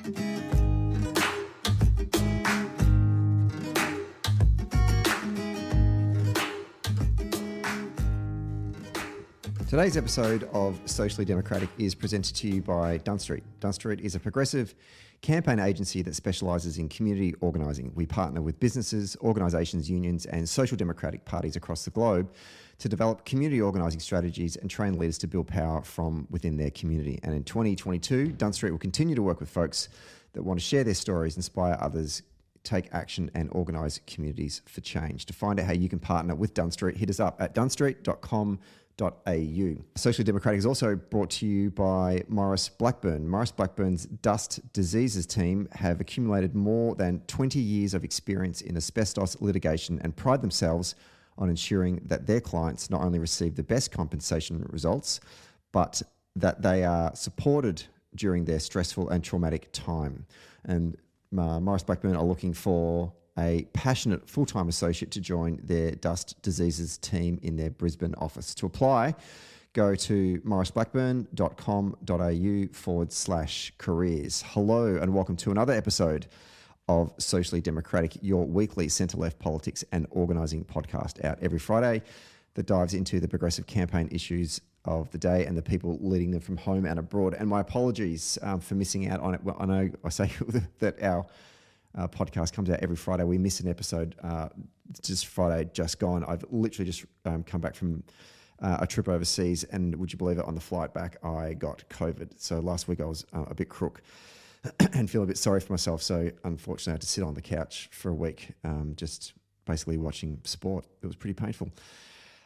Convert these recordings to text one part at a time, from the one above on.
Today's episode of Socially Democratic is presented to you by Dunn Street. Dunn Street is a progressive campaign agency that specialises in community organising. We partner with businesses, organisations, unions and social democratic parties across the globe to develop community organising strategies and train leaders to build power from within their community. And in 2022, Dunn Street will continue to work with folks that want to share their stories, inspire others, take action and organise communities for change. To find out how you can partner with Dunn Street, hit us up at dunnstreet.com.au. Socially Democratic is also brought to you by Maurice Blackburn. Maurice Blackburn's dust diseases team have accumulated more than 20 years of experience in asbestos litigation and pride themselves on ensuring that their clients not only receive the best compensation results, but that they are supported during their stressful and traumatic time. And Maurice Blackburn are looking for a passionate full-time associate to join their dust diseases team in their Brisbane office. To apply, go to mauriceblackburn.com.au/careers. Hello and welcome to another episode of Socially Democratic, your weekly centre-left politics and organising podcast, out every Friday that dives into the progressive campaign issues of the day and the people leading them from home and abroad. And my apologies for missing out on it. Well, I know I say that our podcast comes out every Friday. We miss an episode just Friday, just gone. I've literally just come back from a trip overseas, and would you believe it, on the flight back, I got COVID. So last week I was a bit crook and feel a bit sorry for myself. So unfortunately I had to sit on the couch for a week, just basically watching sport. It was pretty painful.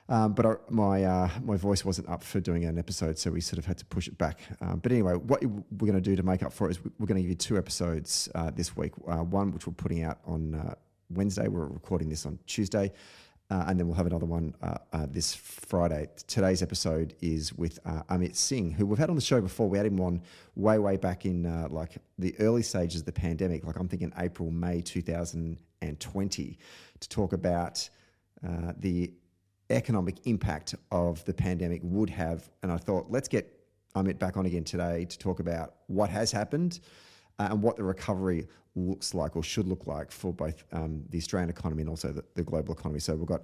But my voice wasn't up for doing an episode, so we sort of had to push it back. But anyway, what we're going to do to make up for it is we're going to give you two episodes this week. One which we're putting out on Wednesday. We're recording this on Tuesday. And then we'll have another one this Friday. Today's episode is with Amit Singh, who we've had on the show before. We had him on way back in like the early stages of the pandemic, like I'm thinking April, May 2020, to talk about the economic impact of the pandemic would have. And I thought, let's get Amit back on again today to talk about what has happened and what the recovery looks like or should look like for both the Australian economy and also the global economy. So we've got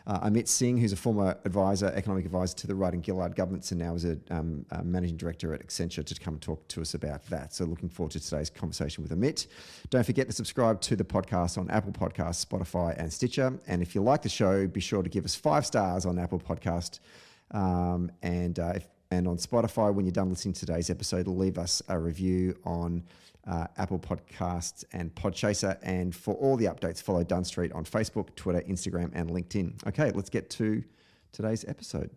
Amit Singh, who's a former economic advisor to the right and Gillard Governments, and now is a managing director at Accenture, to come and talk to us about that. So looking forward to today's conversation with Amit. Don't forget to subscribe to the podcast on Apple Podcasts, Spotify and Stitcher. And if you like the show, be sure to give us 5 stars on Apple Podcast. And on Spotify, when you're done listening to today's episode, leave us a review on Apple Podcasts and Podchaser. And for all the updates, follow Dunn Street on Facebook, Twitter, Instagram, and LinkedIn. Okay, let's get to today's episode.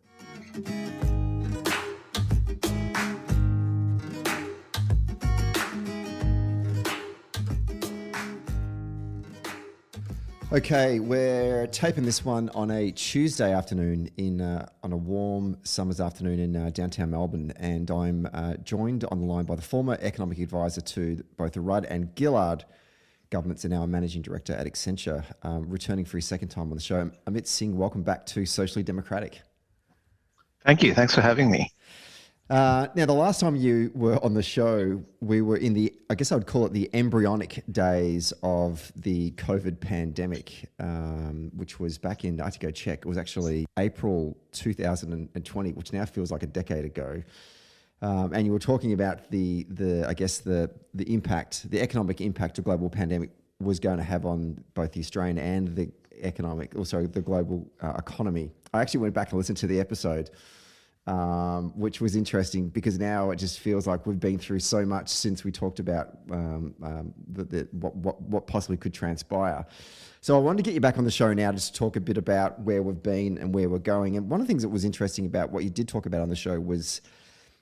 Okay, we're taping this one on a Tuesday afternoon on a warm summer's afternoon in downtown Melbourne, and I'm joined on the line by the former economic advisor to both the Rudd and Gillard governments and now a managing director at Accenture, returning for his second time on the show. Amit Singh, welcome back to Socially Democratic. Thank you. Thanks for having me. Now, the last time you were on the show, we were in I guess I would call it the embryonic days of the COVID pandemic, which was back in, I had to go check, it was actually April 2020, which now feels like a decade ago. And you were talking about the impact, the economic impact a global pandemic was going to have on both the Australian and the global economy. I actually went back and listened to the episode, which was interesting because now it just feels like we've been through so much since we talked about what possibly could transpire. So I wanted to get you back on the show now just to talk a bit about where we've been and where we're going. And one of the things that was interesting about what you did talk about on the show was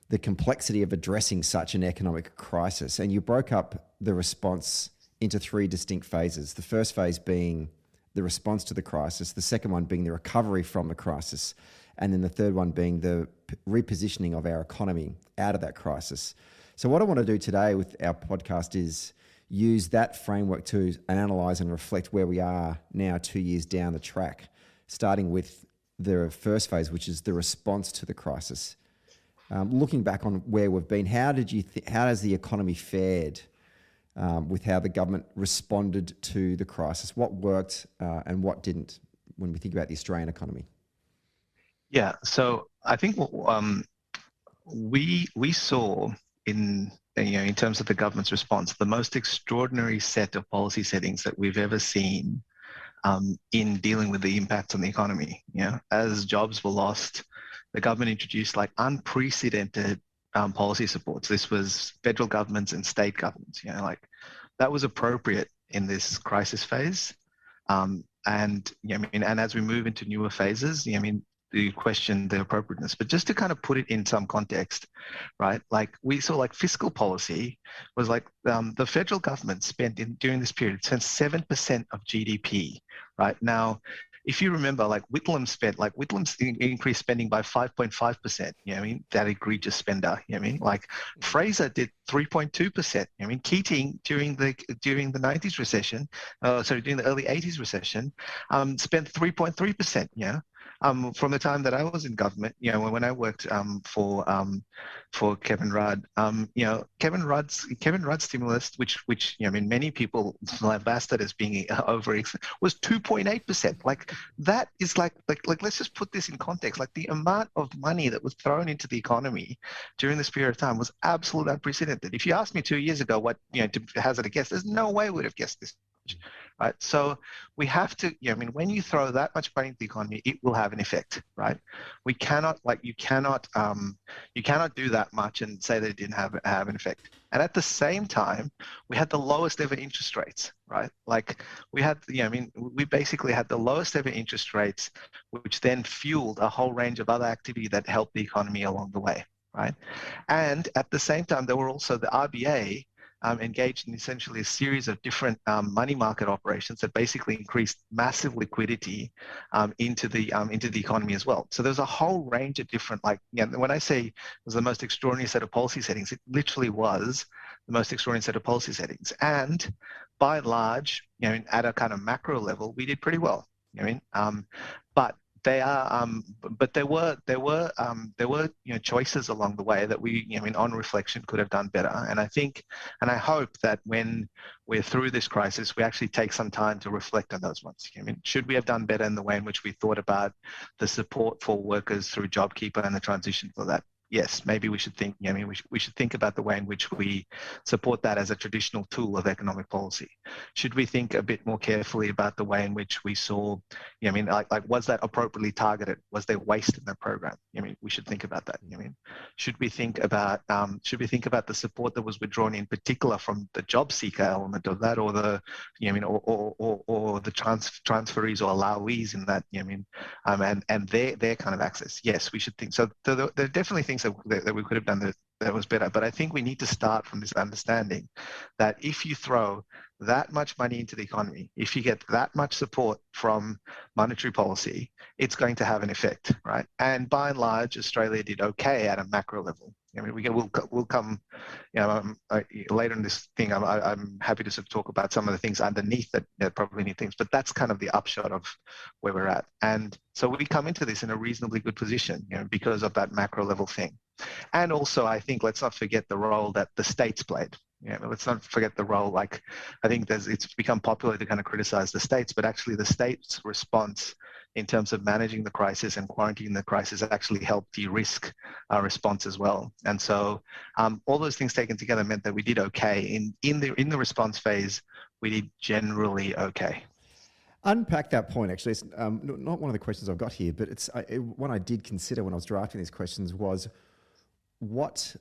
the complexity of addressing such an economic crisis. And you broke up the response into 3 distinct phases. The first phase being the response to the crisis, the second one being the recovery from the crisis, and then the third one being the repositioning of our economy out of that crisis. So what I want to do today with our podcast is use that framework to analyse and reflect where we are now 2 years down the track, starting with the first phase, which is the response to the crisis. Looking back on where we've been, how has the economy fared with how the government responded to the crisis. What worked and what didn't when we think about the Australian economy? Yeah, so I think we saw in terms of the government's response the most extraordinary set of policy settings that we've ever seen in dealing with the impact on the economy. As jobs were lost, the government introduced like unprecedented policy supports. This was federal governments and state governments. Like that was appropriate in this crisis phase. And as we move into newer phases, you question the appropriateness. But just to kind of put it in some context, right? Like we saw, like fiscal policy was like the federal government during this period spent 7% of GDP, right? Now, if you remember, like Whitlam's increased spending by 5.5%. That egregious spender. Like Fraser did 3.2%. Keating during the 90s recession, during the early 80s recession, spent 3.3%. From the time that I was in government, when I worked for Kevin Rudd, Kevin Rudd's stimulus, which many people lambasted as being over, was 2.8%. Like that is like let's just put this in context. Like the amount of money that was thrown into the economy during this period of time was absolutely unprecedented. If you asked me 2 years ago to hazard a guess, there's no way we would have guessed this. Right, so we have to. When you throw that much money into the economy, it will have an effect, right? We cannot, you cannot do that much and say that it didn't have an effect. And at the same time, we had the lowest ever interest rates, right? Like we had, we basically had the lowest ever interest rates, which then fueled a whole range of other activity that helped the economy along the way, right? And at the same time, there were also the RBA. Engaged in essentially a series of different money market operations that basically increased massive liquidity into the economy as well. So there's a whole range of different, when I say it was the most extraordinary set of policy settings, it literally was the most extraordinary set of policy settings. And by and large, at a kind of macro level, we did pretty well. But there were choices along the way that we, on reflection, could have done better. And I think, and I hope that when we're through this crisis, we actually take some time to reflect on those ones. Should we have done better in the way in which we thought about the support for workers through JobKeeper and the transition for that? Yes, maybe we should think. We should think about the way in which we support that as a traditional tool of economic policy. Should we think a bit more carefully about the way in which we saw? Was that appropriately targeted? Was there waste in the program? We should think about that. Should we think about the support that was withdrawn in particular from the job seeker element of that, or the or the transferees or allowees in that? And their kind of access. Yes, we should think. So there are definitely things that we could have done that was better. But I think we need to start from this understanding that if you throw that much money into the economy, if you get that much support from monetary policy, it's going to have an effect, right? And by and large, Australia did okay at a macro level. We'll come, later in this thing. I'm happy to sort of talk about some of the things underneath that probably need things, but that's kind of the upshot of where we're at. And so we come into this in a reasonably good position, because of that macro level thing. And also, I think let's not forget the role that the states played. Let's not forget the role. I think it's become popular to kind of criticize the states, but actually the states' response in terms of managing the crisis and quarantining the crisis actually helped de-risk our response as well. And so all those things taken together meant that we did okay. In the response phase, we did generally okay. Unpack that point, actually. It's not one of the questions I've got here, but it's one I did consider when I was drafting these questions was what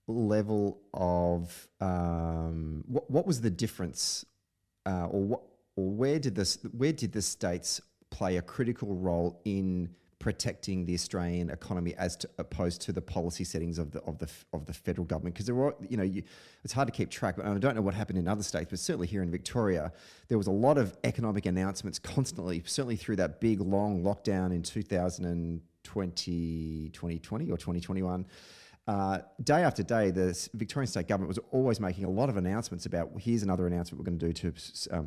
level of what was the difference, or where did the states play a critical role in protecting the Australian economy as opposed to the policy settings of the federal government? Because there were, it's hard to keep track. But I don't know what happened in other states, but certainly here in Victoria, there was a lot of economic announcements constantly, certainly through that big long lockdown in 2020 or 2021. Day after day, the Victorian state government was always making a lot of announcements about, here's another announcement we're going to do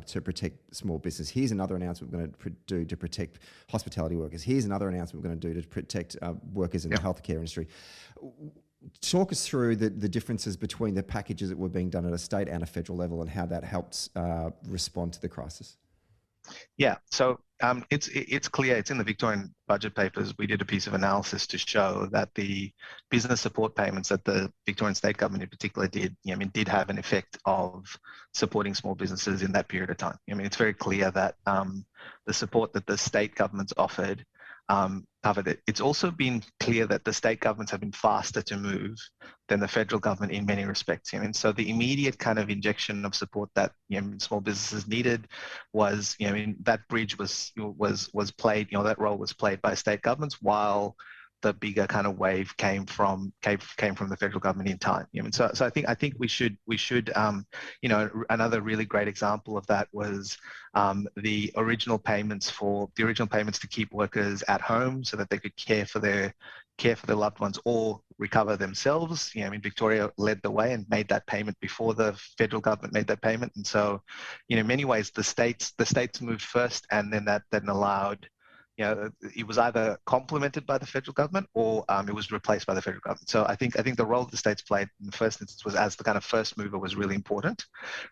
to protect small business. Here's another announcement we're going to do to protect hospitality workers. Here's another announcement we're going to do to protect workers in the healthcare industry. talk us through the differences between the packages that were being done at a state and a federal level and how that helps respond to the crisis. Yeah, so it's clear. It's in the Victorian budget papers. We did a piece of analysis to show that the business support payments that the Victorian state government in particular did, did have an effect of supporting small businesses in that period of time. It's very clear that the support that the state governments offered covered it. It's also been clear that the state governments have been faster to move than the federal government in many respects. So the immediate kind of injection of support that small businesses needed was, that bridge was played. That role was played by state governments, while the bigger kind of wave came from the federal government in time. So I think we should another really great example of that was the original payments to keep workers at home so that they could care for their loved ones or recover themselves. Victoria led the way and made that payment before the federal government made that payment. And so, in many ways, the states moved first, and then that then allowed. It was either complemented by the federal government or it was replaced by the federal government. So I think the role the states played in the first instance was as the kind of first mover was really important,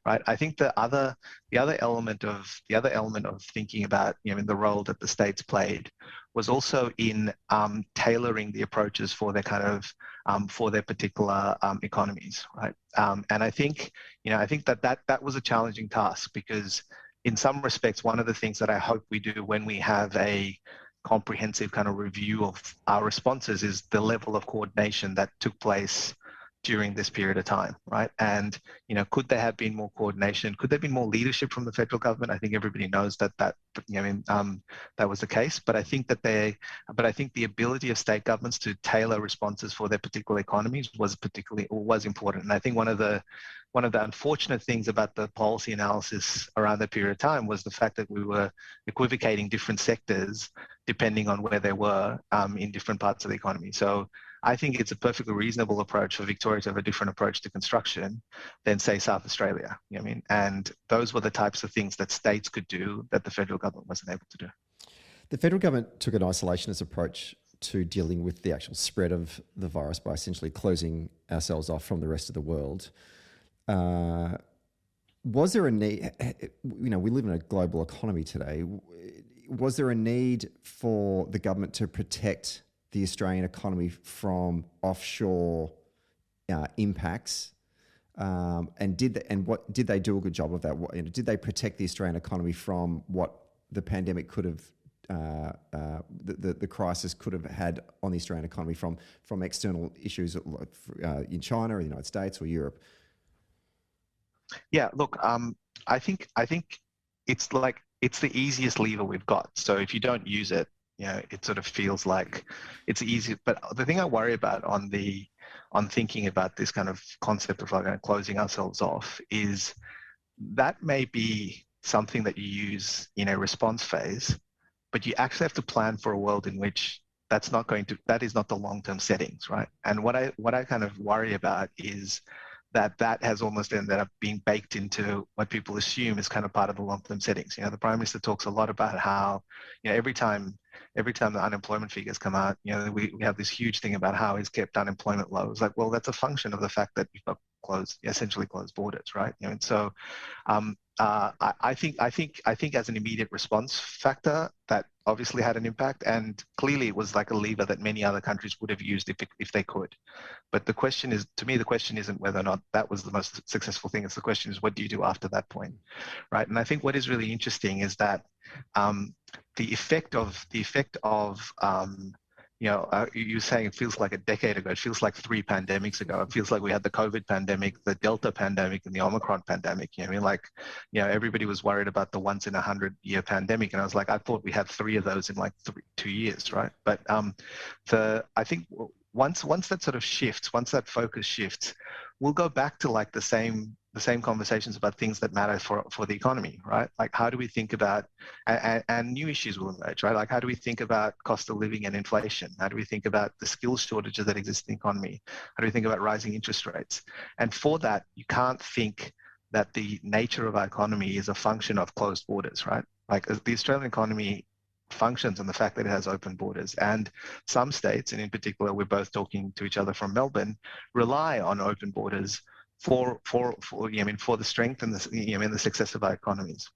right? I think the other element of thinking about the role that the states played was also in tailoring the approaches for their kind of for their particular economies, right? And I think that was a challenging task because, in some respects, one of the things that I hope we do when we have a comprehensive kind of review of our responses is the level of coordination that took place during this period of time, right? And could there have been more coordination? Could there have been more leadership from the federal government? I think everybody knows that that was the case. But I think the ability of state governments to tailor responses for their particular economies was important. And I think one of the unfortunate things about the policy analysis around that period of time was the fact that we were equivocating different sectors depending on where they were in different parts of the economy. So I think it's a perfectly reasonable approach for Victoria to have a different approach to construction than, say, South Australia. And those were the types of things that states could do that the federal government wasn't able to do. The federal government took an isolationist approach to dealing with the actual spread of the virus by essentially closing ourselves off from the rest of the world. Was there a need, we live in a global economy today, was there a need for the government to protect the Australian economy from offshore impacts? And did they do a good job of that? Did they protect the Australian economy from what the pandemic could have, the crisis could have had on the Australian economy from external issues in China or the United States or Europe? Yeah, look, I think it's the easiest lever we've got. So if you don't use it, it sort of feels like it's easy. But the thing I worry about on thinking about this kind of concept of closing ourselves off is that may be something that you use in a response phase, but you actually have to plan for a world in which that is not the long-term settings, right? And what I kind of worry about is that has almost ended up being baked into what people assume is kind of part of the long-term settings. The Prime Minister talks a lot about how, every time the unemployment figures come out, we have this huge thing about how he's kept unemployment low. It's like, well, that's a function of the fact that we've got essentially closed borders, right? And so I think as an immediate response factor, that obviously had an impact, and clearly it was like a lever that many other countries would have used if they could. But the question isn't whether or not that was the most successful thing. It's the question is, what do you do after that point, right? And I think what is really interesting is that the effect of you're saying it feels like a decade ago. It feels like 3 pandemics ago. It feels like we had the COVID pandemic, the Delta pandemic, and the Omicron pandemic. Everybody was worried about the once in 100-year pandemic, and I was like, I thought we had 3 of those in 2 years, right? But I think once that sort of shifts, once that focus shifts, we'll go back to the same conversations about things that matter for the economy, right? Like, how do we think about, and new issues will emerge, right? Like, how do we think about cost of living and inflation? How do we think about the skills shortages that exist in the economy? How do we think about rising interest rates? And for that, you can't think that the nature of our economy is a function of closed borders, right? Like, the Australian economy functions on the fact that it has open borders. And some states, and in particular, we're both talking to each other from Melbourne, rely on open borders for the strength and the success of our economies.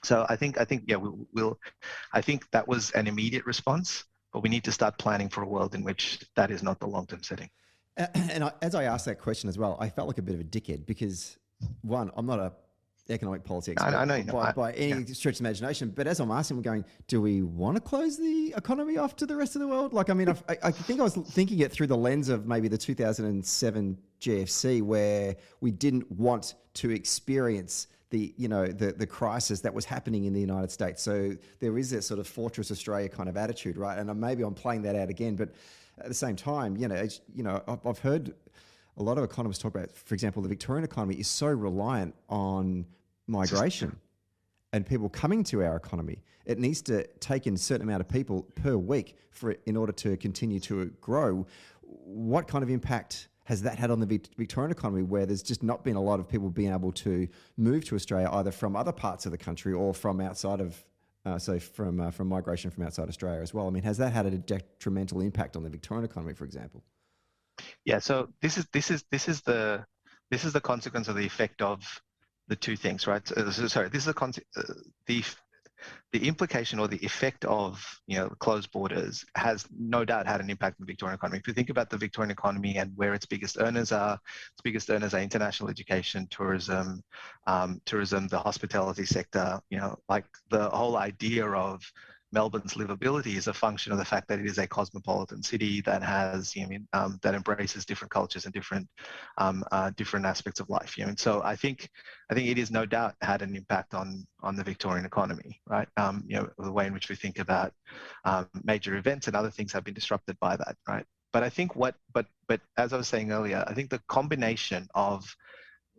So I think I think that was an immediate response, but we need to start planning for a world in which that is not the long-term setting. And as I asked that question as well, I felt like a bit of a dickhead because, one, I'm not a economic policy expert I know, by any stretch of imagination, but as I'm asking, I'm going, do we want to close the economy off to the rest of the world? Like, I mean, I think I was thinking it through the lens of maybe the 2007 GFC, where we didn't want to experience the crisis that was happening in the United States. So there is that sort of Fortress Australia kind of attitude, right? And maybe I'm playing that out again, but at the same time, I've heard a lot of economists talk about, for example, the Victorian economy is so reliant on migration and people coming to our economy. It needs to take in a certain amount of people per week in order to continue to grow. What kind of impact has that had on the Victorian economy, where there's just not been a lot of people being able to move to Australia, either from other parts of the country or from outside of, from migration from outside Australia as well? I mean, has that had a detrimental impact on the Victorian economy, for example? Yeah. So this is the consequence of the effect of the two things, right? Sorry, this is the implication or the effect of closed borders has no doubt had an impact on the Victorian economy. If you think about the Victorian economy and where its biggest earners are international education, tourism, the hospitality sector. Like the whole idea of Melbourne's livability is a function of the fact that it is a cosmopolitan city that has, that embraces different cultures and different aspects of life. So I think it is no doubt had an impact on the Victorian economy, right? The way in which we think about major events and other things have been disrupted by that, right? But I think but as I was saying earlier, I think the combination of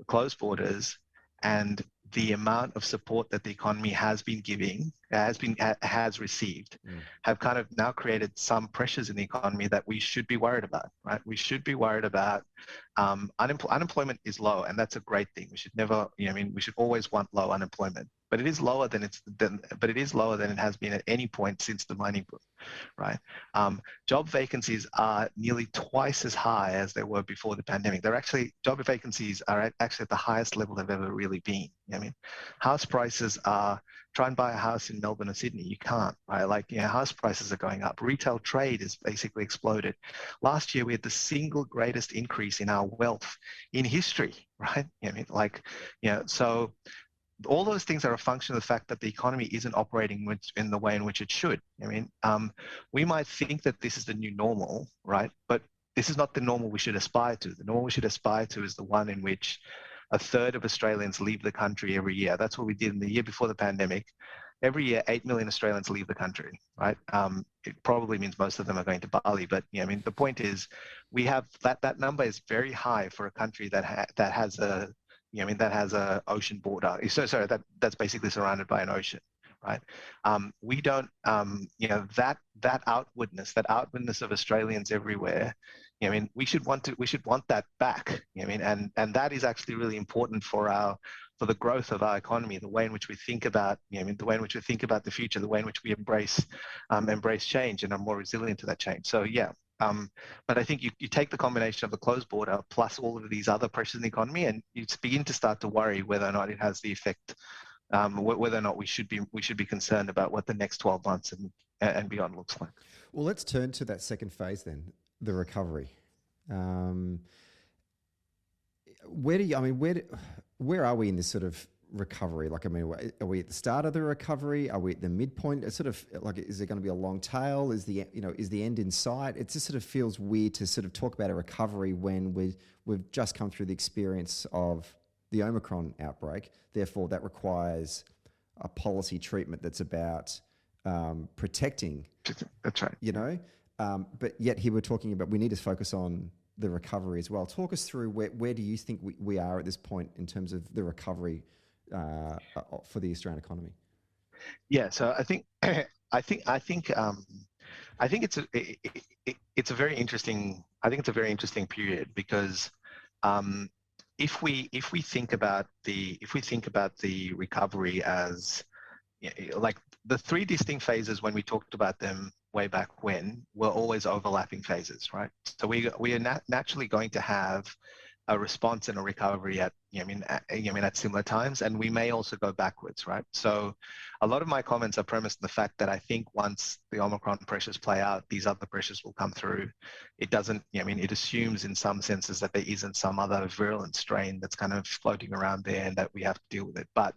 closed borders and the amount of support that the economy has been giving, has received, have kind of now created some pressures in the economy that we should be worried about, right? We should be worried about unemployment is low, and that's a great thing. We should never, we should always want low unemployment, but it is lower than it has been at any point since the mining boom, right? Job vacancies are nearly twice as high as they were before the pandemic. Job vacancies are actually at the highest level they've ever really been. House prices are, try and buy a house in Melbourne or Sydney, you can't, right? Like, house prices are going up. Retail trade has basically exploded. Last year, we had the single greatest increase in our wealth in history, right? So all those things are a function of the fact that the economy isn't operating in the way in which it should. We might think that this is the new normal, right? But this is not the normal we should aspire to. The normal we should aspire to is the one in which a third of Australians leave the country every year. That's what we did in the year before the pandemic. Every year, 8 million Australians leave the country, right? It probably means most of them are going to Bali, but the point is, we have that number is very high for a country that has a ocean border. That's basically surrounded by an ocean, right? We don't, that outwardness of Australians everywhere. We should want that back. And that is actually really important for the growth of our economy, the way in which we think about, the way in which we think about the future, the way in which we embrace change and are more resilient to that change. So yeah. But I think you take the combination of the closed border plus all of these other pressures in the economy, and you begin to start to worry whether or not it has the effect, whether or not we should be concerned about what the next 12 months and beyond looks like. Well, let's turn to that second phase then, the recovery. Where are we in this sort of recovery? Like, are we at the start of the recovery? Are we at the midpoint? It's sort of like, is there going to be a long tail? Is the end in sight? It just sort of feels weird to sort of talk about a recovery when we've just come through the experience of the Omicron outbreak. Therefore, that requires a policy treatment that's about protecting. That's right. But yet here we're talking about we need to focus on the recovery as well. Talk us through where do you think we are at this point in terms of the recovery for the Australian economy? Yeah, so I think it's a very interesting. I think it's a very interesting period because if we think about the recovery as like the three distinct phases when we talked about them way back when were always overlapping phases, right? So we are naturally going to have a response and a recovery at at similar times, and we may also go backwards, right? So a lot of my comments are premised on the fact that I think once the Omicron pressures play out, these other pressures will come through. It doesn't, it assumes in some senses that there isn't some other virulent strain that's kind of floating around there and that we have to deal with it. But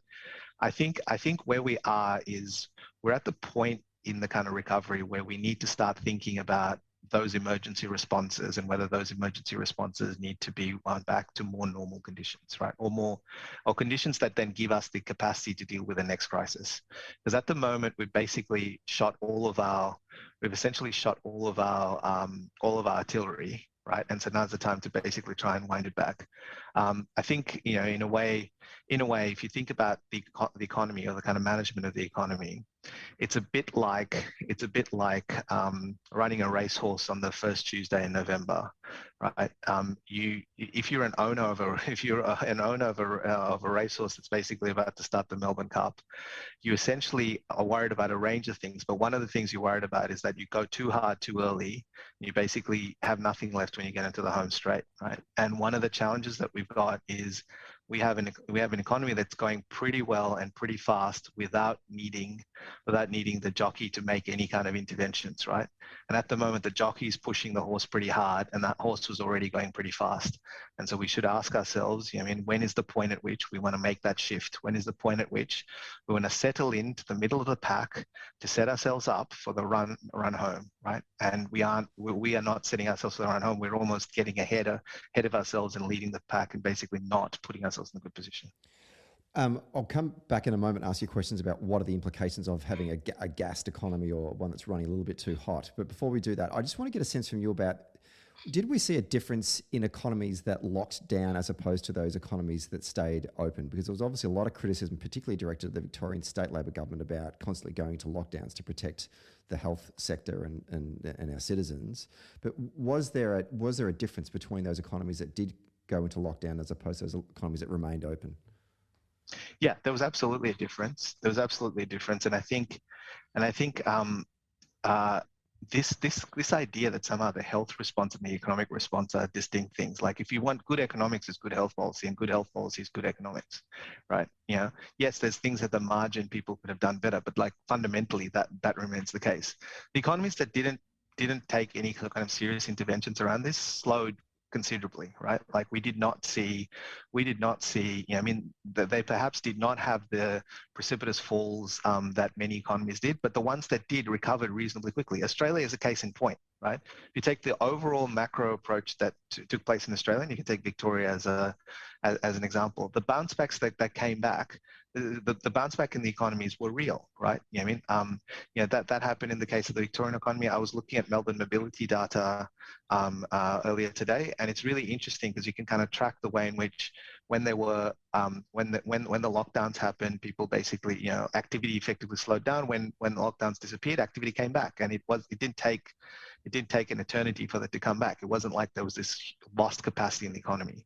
I think where we are is we're at the point in the kind of recovery where we need to start thinking about those emergency responses and whether those emergency responses need to be wound back to more normal conditions, right? Or conditions that then give us the capacity to deal with the next crisis. Because at the moment, we've essentially shot all of our artillery, right? And so now's the time to basically try and wind it back. I think, in a way, if you think about the economy or the kind of management of the economy, it's a bit like running a racehorse on the first Tuesday in November, right? If you're an owner of a racehorse that's basically about to start the Melbourne Cup, you essentially are worried about a range of things. But one of the things you're worried about is that you go too hard too early. You basically have nothing left when you get into the home straight, right? And one of the challenges that we've got is we have an economy that's going pretty well and pretty fast without needing the jockey to make any kind of interventions, right? And at the moment, the jockey is pushing the horse pretty hard, and that horse was already going pretty fast. And so we should ask ourselves, when is the point at which we want to make that shift? When is the point at which we want to settle into the middle of the pack to set ourselves up for the run home, right? And we are not setting ourselves for the run home. We're almost getting ahead of ourselves and leading the pack and basically not putting ourselves in a good position. I'll come back in a moment and ask you questions about what are the implications of having a gassed economy or one that's running a little bit too hot. But before we do that, I just want to get a sense from you about, did we see a difference in economies that locked down as opposed to those economies that stayed open? Because there was obviously a lot of criticism, particularly directed at the Victorian state Labor government, about constantly going to lockdowns to protect the health sector and our citizens. But was there a difference between those economies that did go into lockdown as opposed to those economies that remained open? Yeah, there was absolutely a difference. And I think this idea that somehow the health response and the economic response are distinct things. Like if you want good economics, it's good health policy, and good health policy is good economics, right? Yes, there's things at the margin people could have done better, but like fundamentally that remains the case. The economies that didn't take any kind of serious interventions around this slowed considerably, right? Like we did not see, they perhaps did not have the precipitous falls that many economies did, but the ones that did recovered reasonably quickly. Australia is a case in point, right? If you take the overall macro approach that took place in Australia, and you can take Victoria as an example, the bounce backs that came back, the bounce back in the economies were real, right? That happened in the case of the Victorian economy. I was looking at Melbourne mobility data earlier today, and it's really interesting because you can kind of track the way in which when the lockdowns happened, people basically, activity effectively slowed down. When lockdowns disappeared, activity came back, and it didn't take an eternity for that to come back. It wasn't like there was this lost capacity in the economy.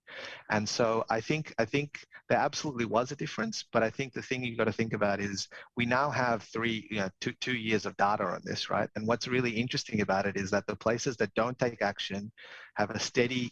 And so I think there absolutely was a difference, but I think the thing you've got to think about is we now have 2 years of data on this, right? And what's really interesting about it is that the places that don't take action have a steady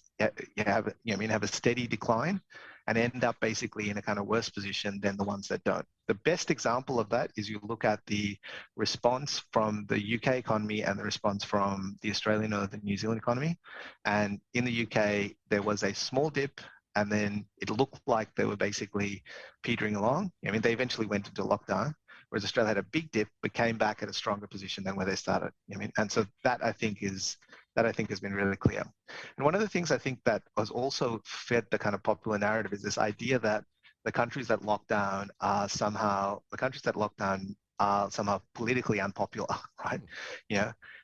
decline and end up basically in a kind of worse position than the ones that don't. The best example of that is you look at the response from the UK economy and the response from the Australian or the New Zealand economy. And in the UK, there was a small dip, and then it looked like they were basically petering along. They eventually went into lockdown, whereas Australia had a big dip but came back at a stronger position than where they started. And so that I think has been really clear. And one of the things I think that was also fed the kind of popular narrative is this idea that the countries that lock down are somehow politically unpopular, right?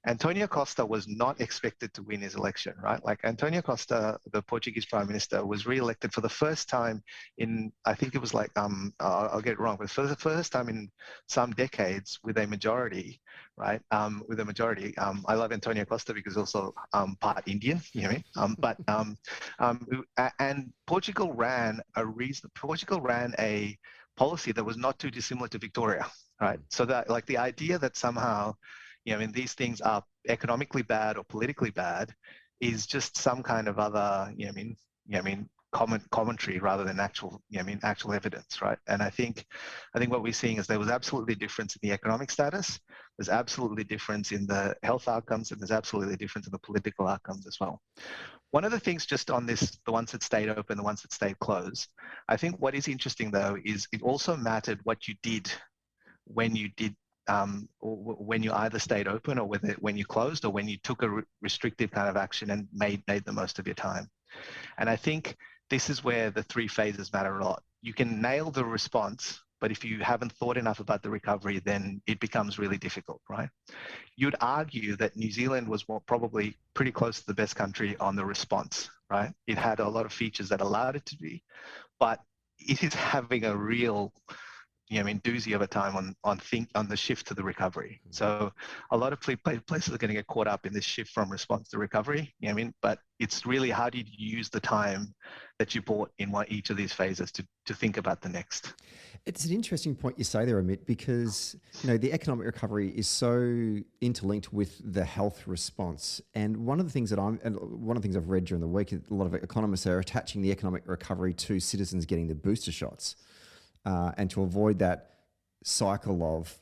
Antonio Costa was not expected to win his election, right? Like Antonio Costa, the Portuguese Prime Minister, was re-elected for the first time in, I think it was like, I'll get it wrong, but for the first time in some decades with a majority, right? With a majority. I love Antonio Costa because also part Indian, you know what I mean? And Portugal ran a policy that was not too dissimilar to Victoria, right? So that, like, the idea that somehow, these things are economically bad or politically bad is just some kind of other, commentary rather than actual evidence, right? And I think what we're seeing is there was absolutely a difference in the economic status, there's absolutely a difference in the health outcomes, and there's absolutely a difference in the political outcomes as well. One of the things just on this, the ones that stayed open, the ones that stayed closed, I think what is interesting though is it also mattered what you did when you did, or when you either stayed open or when you closed, or when you took a restrictive kind of action and made the most of your time. And I think this is where the three phases matter a lot. You can nail the response, but if you haven't thought enough about the recovery, then it becomes really difficult, right? You'd argue that New Zealand was probably pretty close to the best country on the response, right? It had a lot of features that allowed it to be, but it is having a real doozy of a time on the shift to the recovery. So a lot of places are going to get caught up in this shift from response to recovery, but it's really, how do you use the time that you bought in each of these phases to think about the next? It's an interesting point you say there, Amit, because the economic recovery is so interlinked with the health response. And one of the things I've read during the week, a lot of economists are attaching the economic recovery to citizens getting the booster shots. And to avoid that cycle of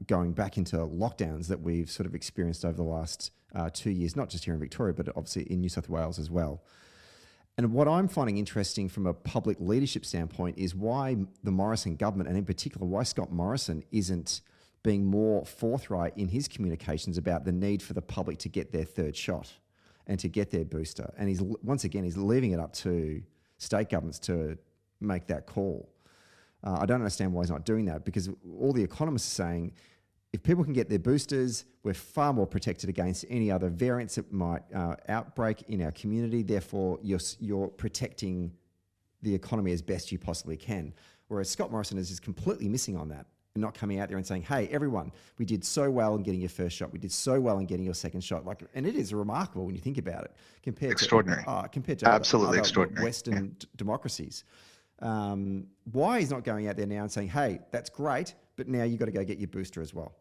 going back into lockdowns that we've sort of experienced over the last 2 years, not just here in Victoria, but obviously in New South Wales as well. And what I'm finding interesting from a public leadership standpoint is why the Morrison government, and in particular why Scott Morrison, isn't being more forthright in his communications about the need for the public to get their third shot and to get their booster. And he's leaving it up to state governments to make that call. I don't understand why he's not doing that, because all the economists are saying if people can get their boosters, we're far more protected against any other variants that might outbreak in our community. Therefore, you're protecting the economy as best you possibly can. Whereas Scott Morrison is just completely missing on that and not coming out there and saying, hey, everyone, we did so well in getting your first shot. We did so well in getting your second shot. And it is remarkable when you think about it compared to absolutely other extraordinary Western democracies. Why he's not going out there now and saying, hey, that's great, but now you've got to go get your booster as well.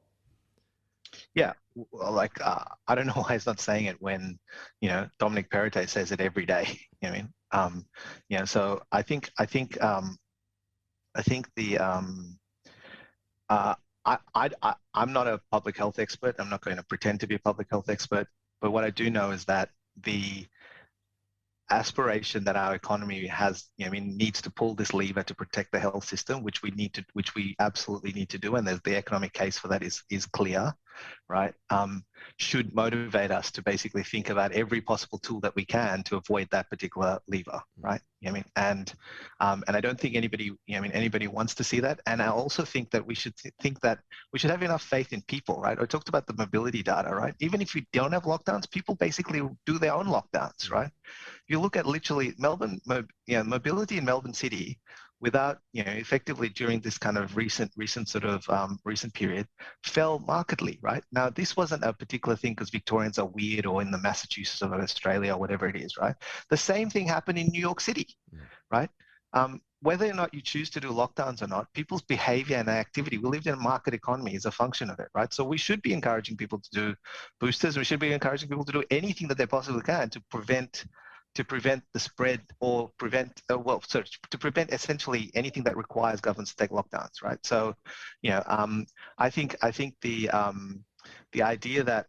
Yeah, like I don't know why he's not saying it when Dominic Perrottet says it every day. So I think the I'm not a public health expert. I'm not going to pretend to be a public health expert, but what I do know is that the aspiration that our economy has, needs to pull this lever to protect the health system, which we absolutely need to do, and the economic case for that is clear, right? Should motivate us to basically think about every possible tool that we can to avoid that particular lever, right? And I don't think anybody wants to see that. And I also think that we should have enough faith in people, right? I talked about the mobility data, right? Even if we don't have lockdowns, people basically do their own lockdowns, right? You look at literally Melbourne, mobility in Melbourne City without, effectively during this kind of recent period fell markedly, right? Now, this wasn't a particular thing because Victorians are weird or in the Massachusetts of Australia or whatever it is, right? The same thing happened in New York City, right? Whether or not you choose to do lockdowns or not, people's behavior and activity, we live in a market economy, is a function of it, right? So we should be encouraging people to do boosters. We should be encouraging people to do anything that they possibly can to prevent the spread or to prevent essentially anything that requires governments to take lockdowns, right? So, I think the idea that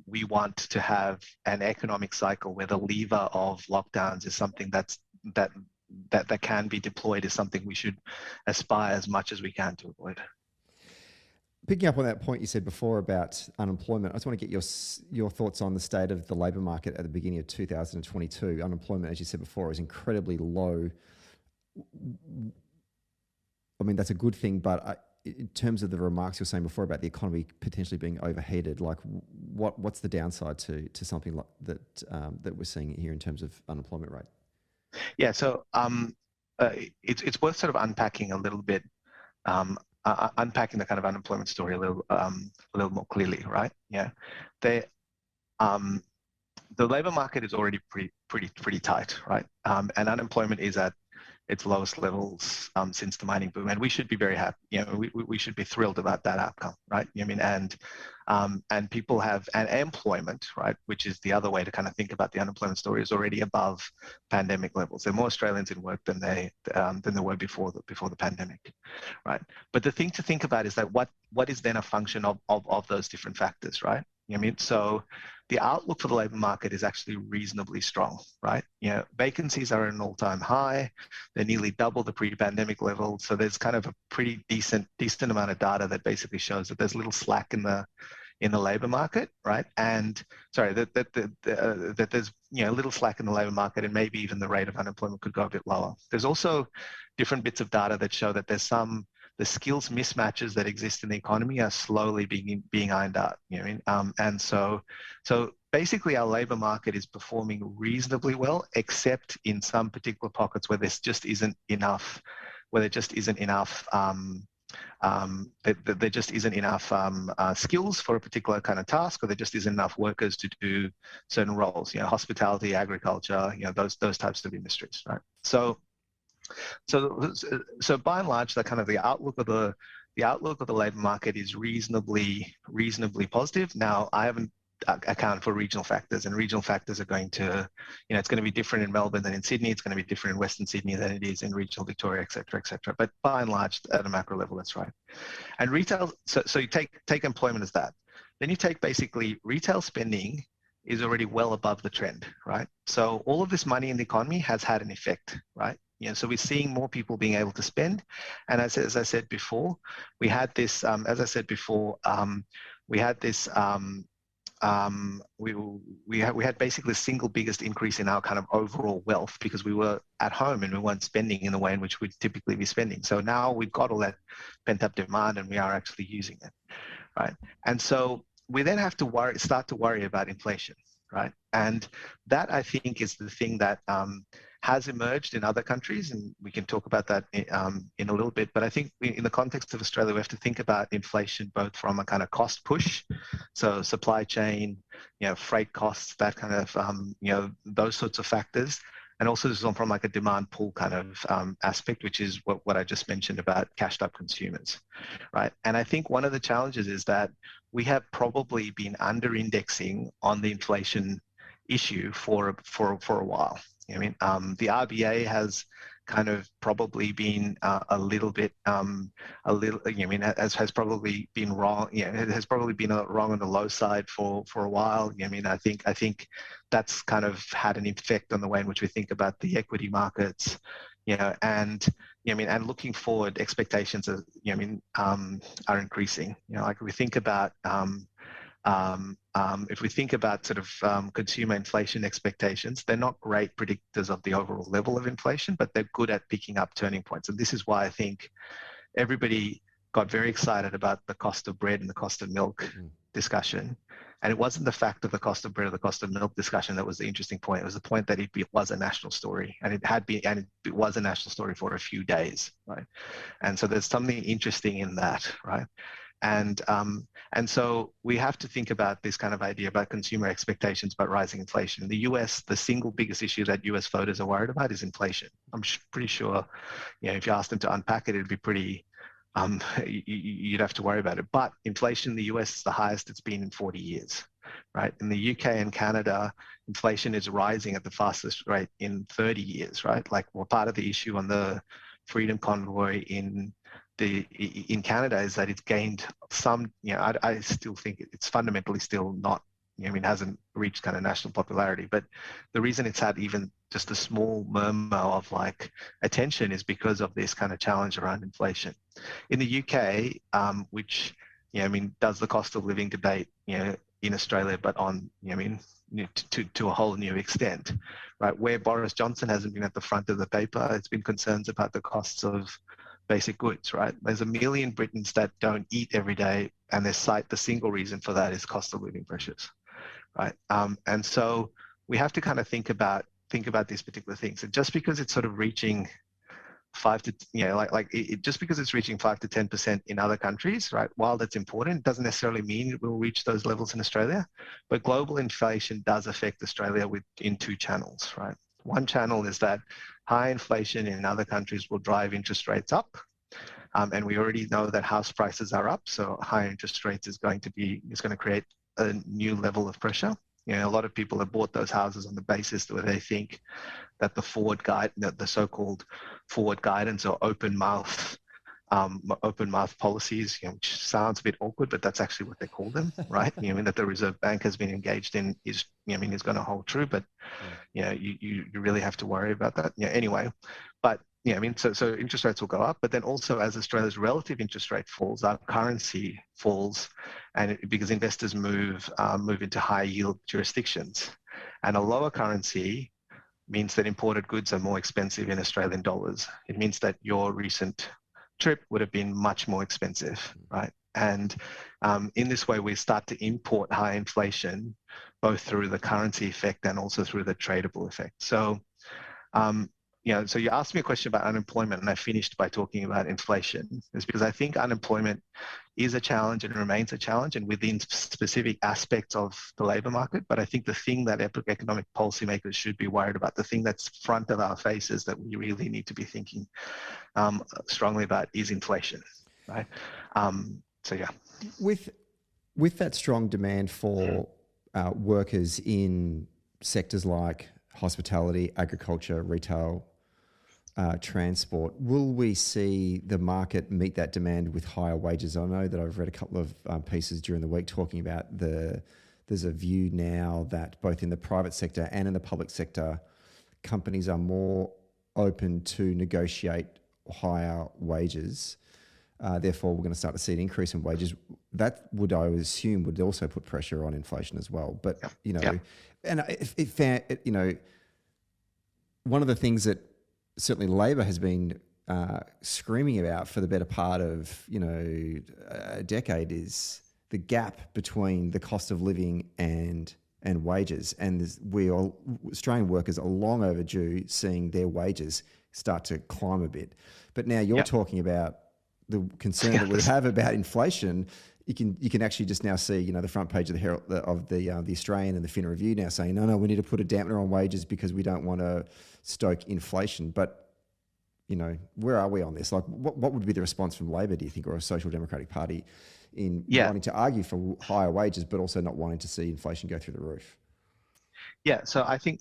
we want to have an economic cycle where the lever of lockdowns is something that can be deployed is something we should aspire as much as we can to avoid. Picking up on that point you said before about unemployment, I just want to get your thoughts on the state of the labour market at the beginning of 2022. Unemployment, as you said before, is incredibly low. I mean, that's a good thing, but in terms of the remarks you were saying before about the economy potentially being overheated, like what's the downside to something like that that we're seeing here in terms of unemployment rate? Yeah, so it's worth sort of unpacking a little bit, unpacking the kind of unemployment story a little more clearly, right? Yeah, the labour market is already pretty tight, right? And unemployment is at its lowest levels since the mining boom, and we should be very happy. We should be thrilled about that outcome, right? And people have, and employment, right, which is the other way to kind of think about the unemployment story, is already above pandemic levels. There are more Australians in work than there were before the pandemic, right? But the thing to think about is that what is then a function of those different factors, right? So the outlook for the labour market is actually reasonably strong, right? Vacancies are at an all-time high. They're nearly double the pre-pandemic level. So there's kind of a pretty decent amount of data that basically shows that there's little slack in the labour market, right? And sorry, that there's little slack in the labour market, and maybe even the rate of unemployment could go a bit lower. There's also different bits of data that show that the skills mismatches that exist in the economy are slowly being ironed out. And so basically our labour market is performing reasonably well, except in some particular pockets where there just isn't enough skills for a particular kind of task, or there just isn't enough workers to do certain roles. Hospitality, agriculture, those types of industries, right? So by and large, the outlook of the labour market is reasonably positive. Now, I haven't accounted for regional factors, and regional factors are going to, it's going to be different in Melbourne than in Sydney. It's going to be different in Western Sydney than it is in regional Victoria, et cetera, et cetera. But by and large, at a macro level, that's right. And retail, so you take employment as that. Then you take basically retail spending is already well above the trend, right? So all of this money in the economy has had an effect, right? So we're seeing more people being able to spend, and as I said before, we had this. We had basically the single biggest increase in our kind of overall wealth because we were at home and we weren't spending in the way in which we'd typically be spending. So now we've got all that pent-up demand and we are actually using it, right? And so we then have to start to worry about inflation, right? And that, I think, is the thing that has emerged in other countries, and we can talk about that in a little bit. But I think in the context of Australia, we have to think about inflation both from a kind of cost push, so supply chain, freight costs, that kind of, those sorts of factors, and also from like a demand pull kind of aspect, which is what I just mentioned about cashed up consumers, right? And I think one of the challenges is that we have probably been under-indexing on the inflation issue for a while. The RBA has kind of probably been has probably been wrong. It has probably been wrong on the low side for a while. I think that's kind of had an effect on the way in which we think about the equity markets. And looking forward, expectations are increasing. Like we think about if we think about sort of consumer inflation expectations, they're not great predictors of the overall level of inflation, but they're good at picking up turning points. And this is why I think everybody got very excited about the cost of bread and the cost of milk discussion. And it wasn't the fact of the cost of bread or the cost of milk discussion that was the interesting point. It was the point that it was a national story, and it was a national story for a few days, right? And so there's something interesting in that, right? And so we have to think about this kind of idea about consumer expectations about rising inflation. In the US, the single biggest issue that US voters are worried about is inflation. I'm pretty sure, if you ask them to unpack it, it'd be pretty, you'd have to worry about it. But inflation in the US is the highest it's been in 40 years, right? In the UK and Canada, inflation is rising at the fastest rate in 30 years, right? Like, well, part of the issue on the Freedom Convoy in Canada is that it's gained some, I still think it's fundamentally still not, hasn't reached kind of national popularity. But the reason it's had even just a small murmur of like attention is because of this kind of challenge around inflation. In the UK, which, does the cost of living debate, in Australia, but on, to a whole new extent, right? Where Boris Johnson hasn't been at the front of the paper, it's been concerns about the costs of basic goods, right? There's a million Britons that don't eat every day, and they cite the single reason for that is cost of living pressures, right? And so we have to kind of think about these particular things. And just because it's sort of reaching just because it's reaching 5 to 10% in other countries, right? While that's important, it doesn't necessarily mean it will reach those levels in Australia. But global inflation does affect Australia in two channels, right? One channel is that high inflation in other countries will drive interest rates up. And we already know that house prices are up, so higher interest rates is going to create a new level of pressure. You know, a lot of people have bought those houses on the basis where they think that the so-called forward guidance or open mouth policies, you know, which sounds a bit awkward, but that's actually what they call them, right? You know, I mean, that the Reserve Bank has been engaged in is going to hold true, but you know, you really have to worry about that. Yeah. Anyway, but yeah, I mean, so interest rates will go up, but then also as Australia's relative interest rate falls, our currency falls, and because investors move into high yield jurisdictions, and a lower currency means that imported goods are more expensive in Australian dollars. It means that your recent trip would have been much more expensive, right? And in this way, we start to import high inflation, both through the currency effect and also through the tradable effect. So, so you asked me a question about unemployment, and I finished by talking about inflation. It's because I think unemployment is a challenge and remains a challenge, and within specific aspects of the labour market. But I think the thing that economic policymakers should be worried about, the thing that's front of our faces that we really need to be thinking strongly about, is inflation, right? So yeah. With that strong demand for workers in sectors like hospitality, agriculture, retail, transport, will we see the market meet that demand with higher wages? I know that I've read a couple of pieces during the week talking about there's a view now that both in the private sector and in the public sector, companies are more open to negotiate higher wages. Therefore, we're going to start to see an increase in wages. That would, I would assume, would also put pressure on inflation as well. But, and one of the things that certainly Labor has been screaming about for the better part of, a decade is the gap between the cost of living and wages. And Australian workers are long overdue seeing their wages start to climb a bit. But now you're talking about the concern that we have about inflation. You can actually just now see, the front page of the Herald, of the Australian and the Fin Review now saying, no, we need to put a dampener on wages because we don't want to stoke inflation. But, where are we on this? Like, what would be the response from Labor, do you think, or a Social Democratic Party in wanting to argue for higher wages, but also not wanting to see inflation go through the roof? Yeah. So I think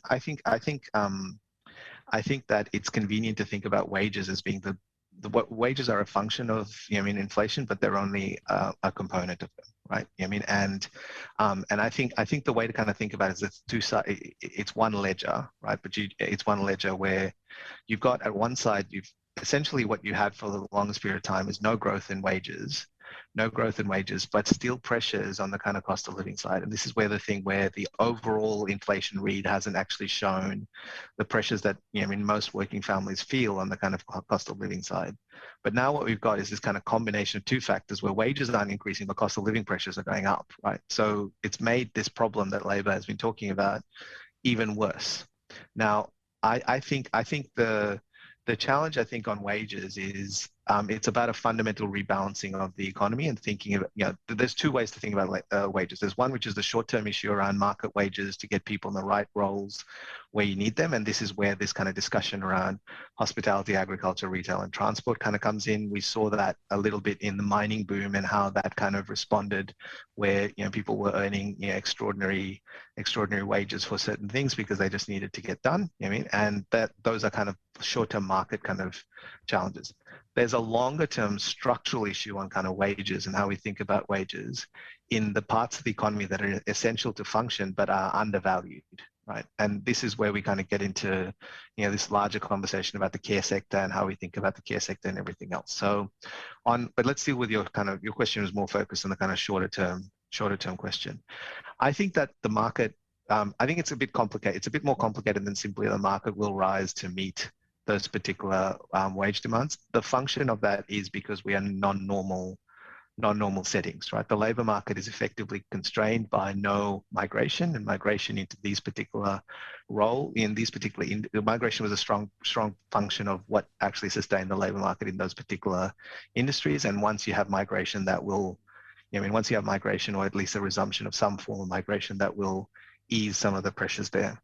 that it's convenient to think about wages as being what wages are a function of, inflation, but they're only a component of them, right? And I think the way to kind of think about it is it's one ledger, right? But it's one ledger where you've got at one side, essentially what you had for the longest period of time is no growth in wages, but still pressures on the kind of cost of living side. And this is where the overall inflation read hasn't actually shown the pressures that, most working families feel on the kind of cost of living side. But now what we've got is this kind of combination of two factors where wages aren't increasing, but cost of living pressures are going up, right? So it's made this problem that Labor has been talking about even worse. Now, I think the challenge, I think, on wages is it's about a fundamental rebalancing of the economy and thinking of, there's two ways to think about wages. There's one, which is the short-term issue around market wages to get people in the right roles where you need them. And this is where this kind of discussion around hospitality, agriculture, retail, and transport kind of comes in. We saw that a little bit in the mining boom and how that kind of responded, where, people were earning extraordinary wages for certain things because they just needed to get done. And those are kind of short-term market kind of challenges. There's a longer-term structural issue on kind of wages and how we think about wages in the parts of the economy that are essential to function but are undervalued, right? And this is where we kind of get into, this larger conversation about the care sector and how we think about the care sector and everything else. So, but let's deal with your question was more focused on the kind of shorter term question. I think that the market, I think it's a bit complicated. It's a bit more complicated than simply the market will rise to meet those particular wage demands. The function of that is because we are non-normal settings, right? The labor market is effectively constrained by no migration, and migration into these particular migration was a strong function of what actually sustained the labor market in those particular industries. And once you have migration, once you have migration, or at least a resumption of some form of migration, that will ease some of the pressures there.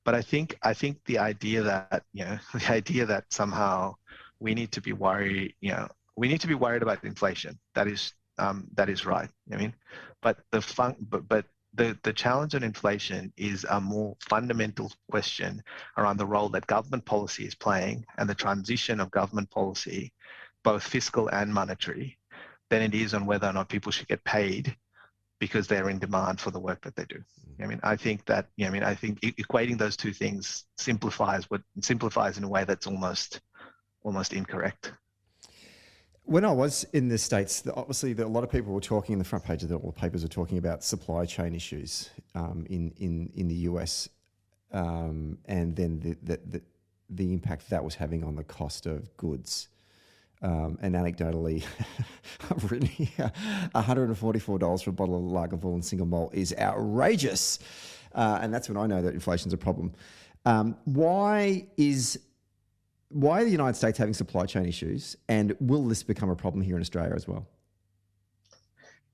But I think the idea that somehow we need to be worried, about inflation. That is right. But the challenge on inflation is a more fundamental question around the role that government policy is playing and the transition of government policy, both fiscal and monetary, than it is on whether or not people should get paid because they're in demand for the work that they do. I think equating those two things simplifies in a way that's almost incorrect. When I was in the States, obviously a lot of people were talking in the front page of all the papers were talking about supply chain issues in the US, and then the impact that was having on the cost of goods. And anecdotally, I've written here, $144 for a bottle of Lagavulin single malt is outrageous. And that's when I know that inflation's a problem. Why are the United States having supply chain issues, and will this become a problem here in Australia as well?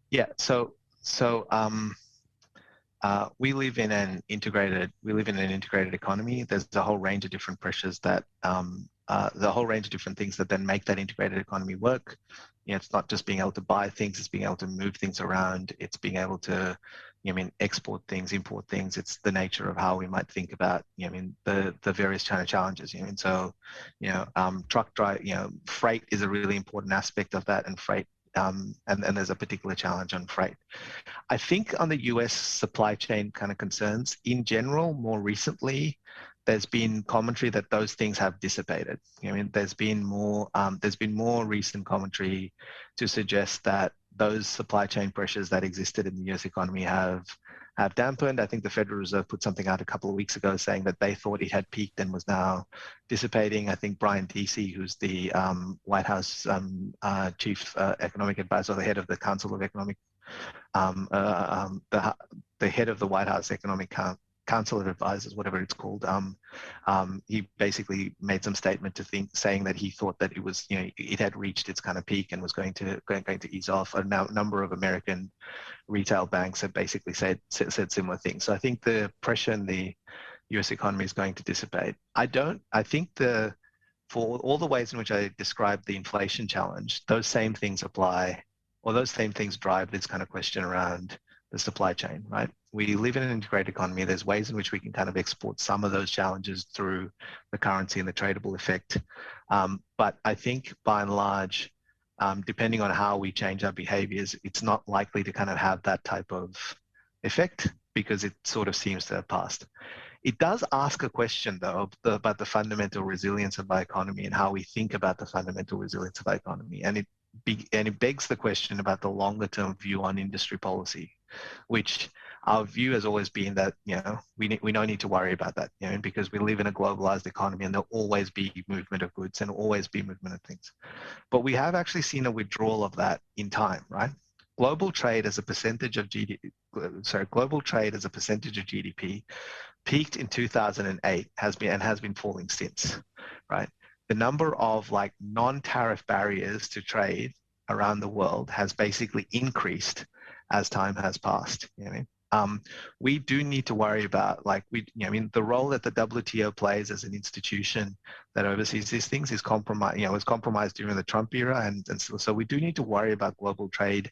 Yeah. So we live in an integrated economy. There's a whole range of different pressures that the whole range of different things that then make that integrated economy work. It's not just being able to buy things, it's being able to move things around, it's being able to, export things, import things. It's the nature of how we might think about, the various China challenges. Truck drive, freight is a really important aspect of that, and freight, and there's a particular challenge on freight. I think on the US supply chain kind of concerns in general, more recently, there's been commentary that those things have dissipated. There's been more recent commentary to suggest that those supply chain pressures that existed in the US economy have dampened. I think the Federal Reserve put something out a couple of weeks ago saying that they thought it had peaked and was now dissipating. I think Brian Deasy, who's the White House chief economic advisor, the head of the Council of Economic, the head of the White House Economic Council of Advisors, whatever it's called, he basically made some statement saying that he thought that it had reached its kind of peak and was going to ease off. A number of American retail banks have basically said similar things. So I think the pressure in the US economy is going to dissipate. I think for all the ways in which I described the inflation challenge, those same things apply, or those same things drive this kind of question around the supply chain, right? We live in an integrated economy. There's ways in which we can kind of export some of those challenges through the currency and the tradable effect. But I think by and large, depending on how we change our behaviors, it's not likely to kind of have that type of effect because it sort of seems to have passed. It does ask a question, though, about the fundamental resilience of our economy and how we think about the fundamental resilience of our economy. And it begs the question about the longer-term view on industry policy, which our view has always been that we don't need to worry about that, because we live in a globalized economy and there'll always be movement of goods and always be movement of things. But we have actually seen a withdrawal of that in time, right? Global trade as a percentage of GDP peaked in 2008 has been falling since, right? The number of non-tariff barriers to trade around the world has basically increased as time has passed. We do need to worry about the role that the WTO plays as an institution that oversees these things is compromised. Was compromised during the Trump era, and so we do need to worry about global trade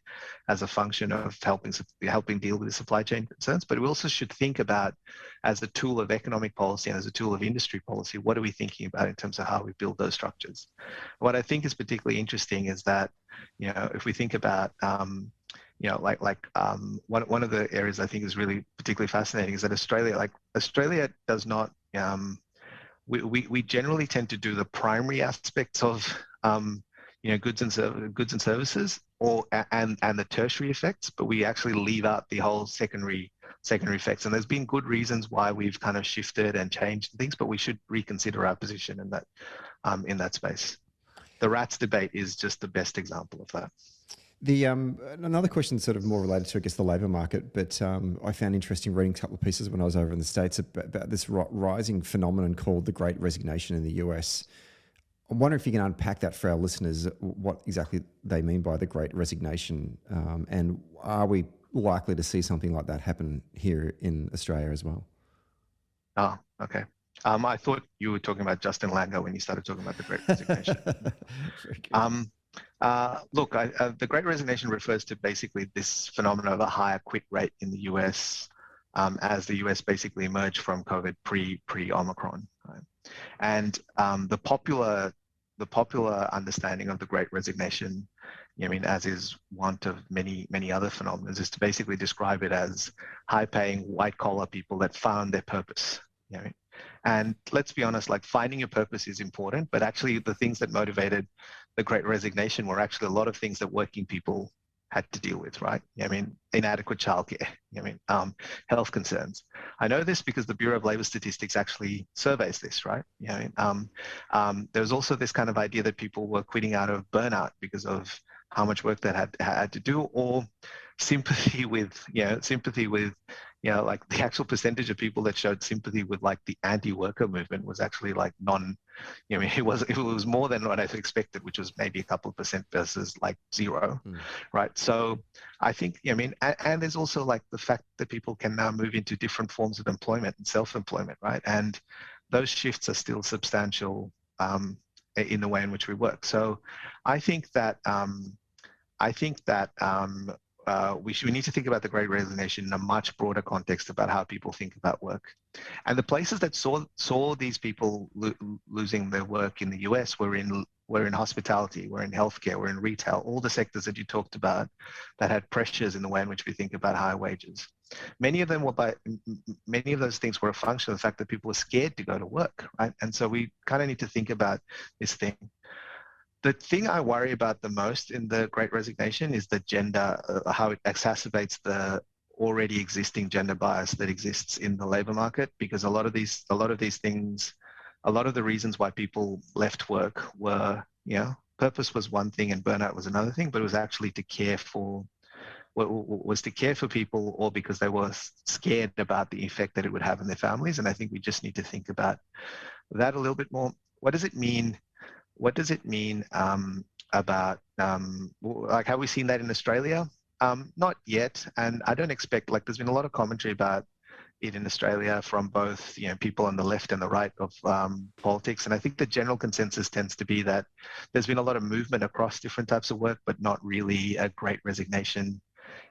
as a function of helping deal with the supply chain concerns. But we also should think about, as a tool of economic policy and as a tool of industry policy, what are we thinking about in terms of how we build those structures? What I think is particularly interesting is that if we think about one of the areas I think is really particularly fascinating is that Australia does not, we generally tend to do the primary aspects of, goods and services and the tertiary effects, but we actually leave out the whole secondary secondary effects. And there's been good reasons why we've kind of shifted and changed things, but we should reconsider our position in that space. The rats debate is just the best example of that. Another question sort of more related to, I guess, the labour market, but I found interesting reading a couple of pieces when I was over in the States about this rising phenomenon called the Great Resignation in the US. I'm wondering if you can unpack that for our listeners, what exactly they mean by the Great Resignation, and are we likely to see something like that happen here in Australia as well? Oh, okay. I thought you were talking about Justin Langer when you started talking about the Great Resignation. Look, the Great Resignation refers to basically this phenomenon of a higher quit rate in the US as the US basically emerged from COVID pre-Omicron. Right? And the popular understanding of the Great Resignation, I mean, as is want of many other phenomena, is to basically describe it as high-paying white-collar people that found their purpose. You know? And let's be honest, like finding your purpose is important, but actually the things that motivated the Great Resignation were actually a lot of things that working people had to deal with, right? I mean, inadequate childcare, health concerns. I know this because the Bureau of Labor Statistics actually surveys this, right? There's also this kind of idea that people were quitting out of burnout because of how much work they had to do, or sympathy with like the actual percentage of people that showed sympathy with like the anti-worker movement was actually like it was more than what I expected, which was maybe a couple of percent versus like zero, right? So I think, and there's also like the fact that people can now move into different forms of employment and self-employment, right? And those shifts are still substantial in the way in which we work. So I think that we need to think about the Great Resignation in a much broader context about how people think about work. And the places that saw these people losing their work in the US were in hospitality, were in healthcare, were in retail, all the sectors that you talked about that had pressures in the way in which we think about higher wages. Many of those things were a function of the fact that people were scared to go to work, right? And so we kind of need to think about this thing. The thing I worry about the most in the Great Resignation is the gender, how it exacerbates the already existing gender bias that exists in the labor market, because a lot of these things, a lot of the reasons why people left work were, purpose was one thing and burnout was another thing, but it was actually to care for people, or because they were scared about the effect that it would have on their families. And I think we just need to think about that a little bit more. What does it mean about like, have we seen that in Australia? Not yet, and I don't expect, like, there's been a lot of commentary about it in Australia from both people on the left and the right of politics, and I think the general consensus tends to be that there's been a lot of movement across different types of work, but not really a Great Resignation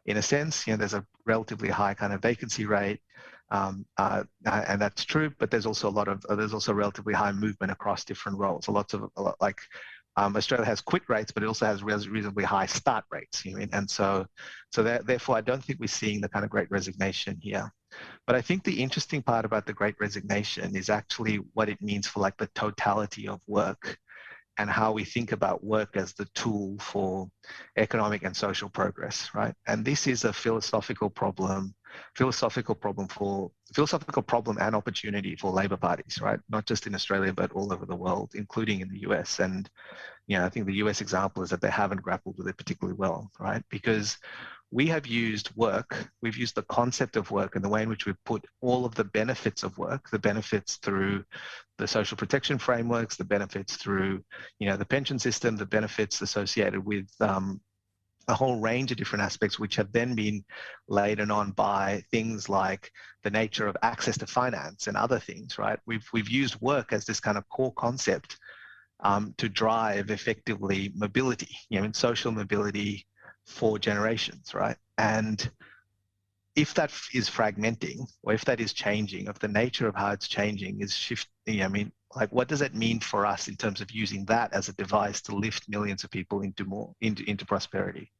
in a sense. There's a relatively high kind of vacancy rate. And that's true, but there's also relatively high movement across different roles. Australia has quit rates, but it also has reasonably high start rates. And so therefore, I don't think we're seeing the kind of Great Resignation here. But I think the interesting part about the Great Resignation is actually what it means for like the totality of work, and how we think about work as the tool for economic and social progress, right? And this is a philosophical problem and opportunity for labor parties, right? Not just in Australia, but all over the world, including in the US. And I think the US example is that they haven't grappled with it particularly well, right? Because we've used the concept of work and the way in which we put all of the benefits of work, the benefits through the social protection frameworks, the benefits through, the pension system, the benefits associated with a whole range of different aspects, which have then been laden on by things like the nature of access to finance and other things, right? We've used work as this kind of core concept to drive effectively mobility, social mobility for generations, right? And if that is fragmenting, or if that is changing, if the nature of how it's changing is shifting, what does that mean for us in terms of using that as a device to lift millions of people into prosperity?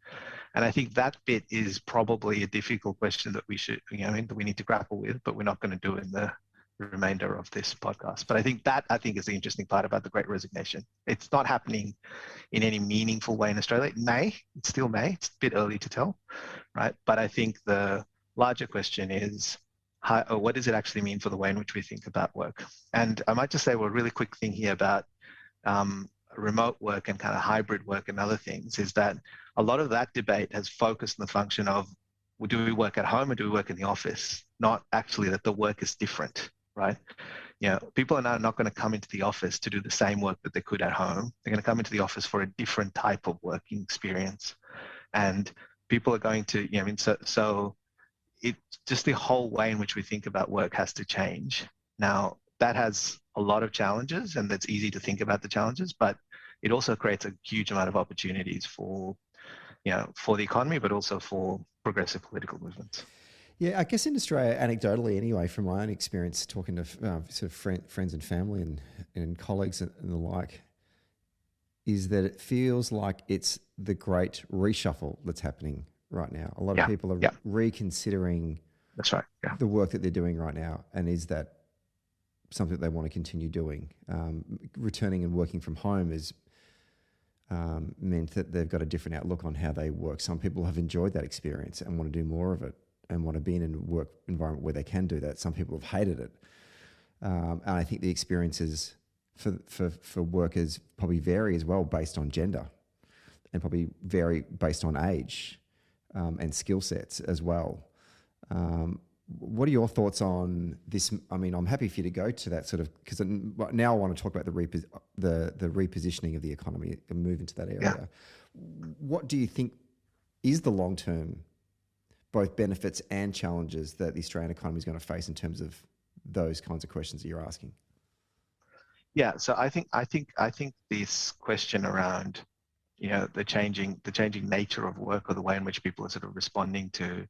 And I think that bit is probably a difficult question that we need to grapple with, but we're not going to do in the remainder of this podcast. But I think is the interesting part about the Great Resignation. It's not happening in any meaningful way in Australia. It still may. It's a bit early to tell, right? But I think the larger question is, what does it actually mean for the way in which we think about work? And I might just say a really quick thing here about remote work and kind of hybrid work and other things is that a lot of that debate has focused on the function of, well, do we work at home or do we work in the office? Not actually that the work is different, right? People are now not going to come into the office to do the same work that they could at home. They're going to come into the office for a different type of working experience. And people are going to, so it just the whole way in which we think about work has to change. Now, that has a lot of challenges, and it's easy to think about the challenges, but it also creates a huge amount of opportunities for the economy, but also for progressive political movements. Yeah, I guess in Australia, anecdotally anyway, from my own experience talking to sort of friends and family and colleagues and the like, is that it feels like it's the great reshuffle that's happening right now. A lot of people are reconsidering That's right. Yeah. the work that they're doing right now, and is that something that they want to continue doing? Returning and working from home is meant that they've got a different outlook on how they work. Some people have enjoyed that experience and want to do more of it and want to be in a work environment where they can do that. Some people have hated it. And I think the experiences for workers probably vary as well based on gender, and probably vary based on age and skill sets as well. What are your thoughts on this? I mean, I'm happy for you to go to that sort of, because now I want to talk about the repositioning of the economy and move into that area. Yeah. What do you think is the long-term both benefits and challenges that the Australian economy is going to face in terms of those kinds of questions that you're asking? Yeah, so I think this question around, the changing nature of work, or the way in which people are sort of responding to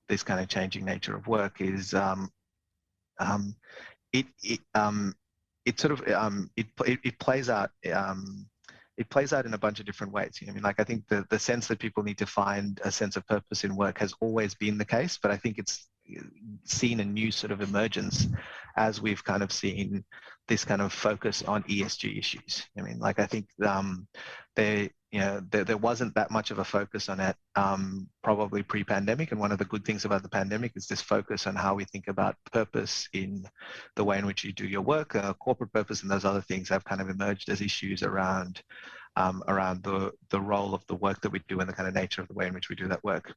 this kind of changing nature of work is it plays out. It plays out in a bunch of different ways. I think the sense that people need to find a sense of purpose in work has always been the case, but I think it's seen a new sort of emergence as we've kind of seen this kind of focus on ESG issues. I think there wasn't that much of a focus on it probably pre-pandemic, and one of the good things about the pandemic is this focus on how we think about purpose in the way in which you do your work. Corporate purpose and those other things have kind of emerged as issues around the role of the work that we do and the kind of nature of the way in which we do that work.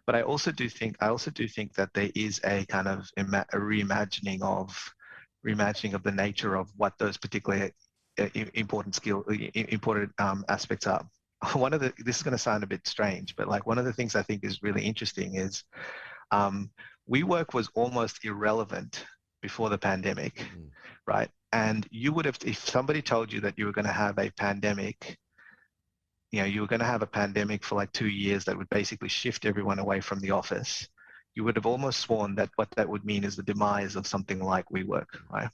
But I also do think that there is a kind of a reimagining of the nature of what those particular important aspects are. This is going to sound a bit strange, but one of the things I think is really interesting is WeWork was almost irrelevant before the pandemic, right? And you would have, if somebody told you that you were going to have a pandemic, you were going to have a pandemic for 2 years that would basically shift everyone away from the office, you would have almost sworn that what that would mean is the demise of something like WeWork, right?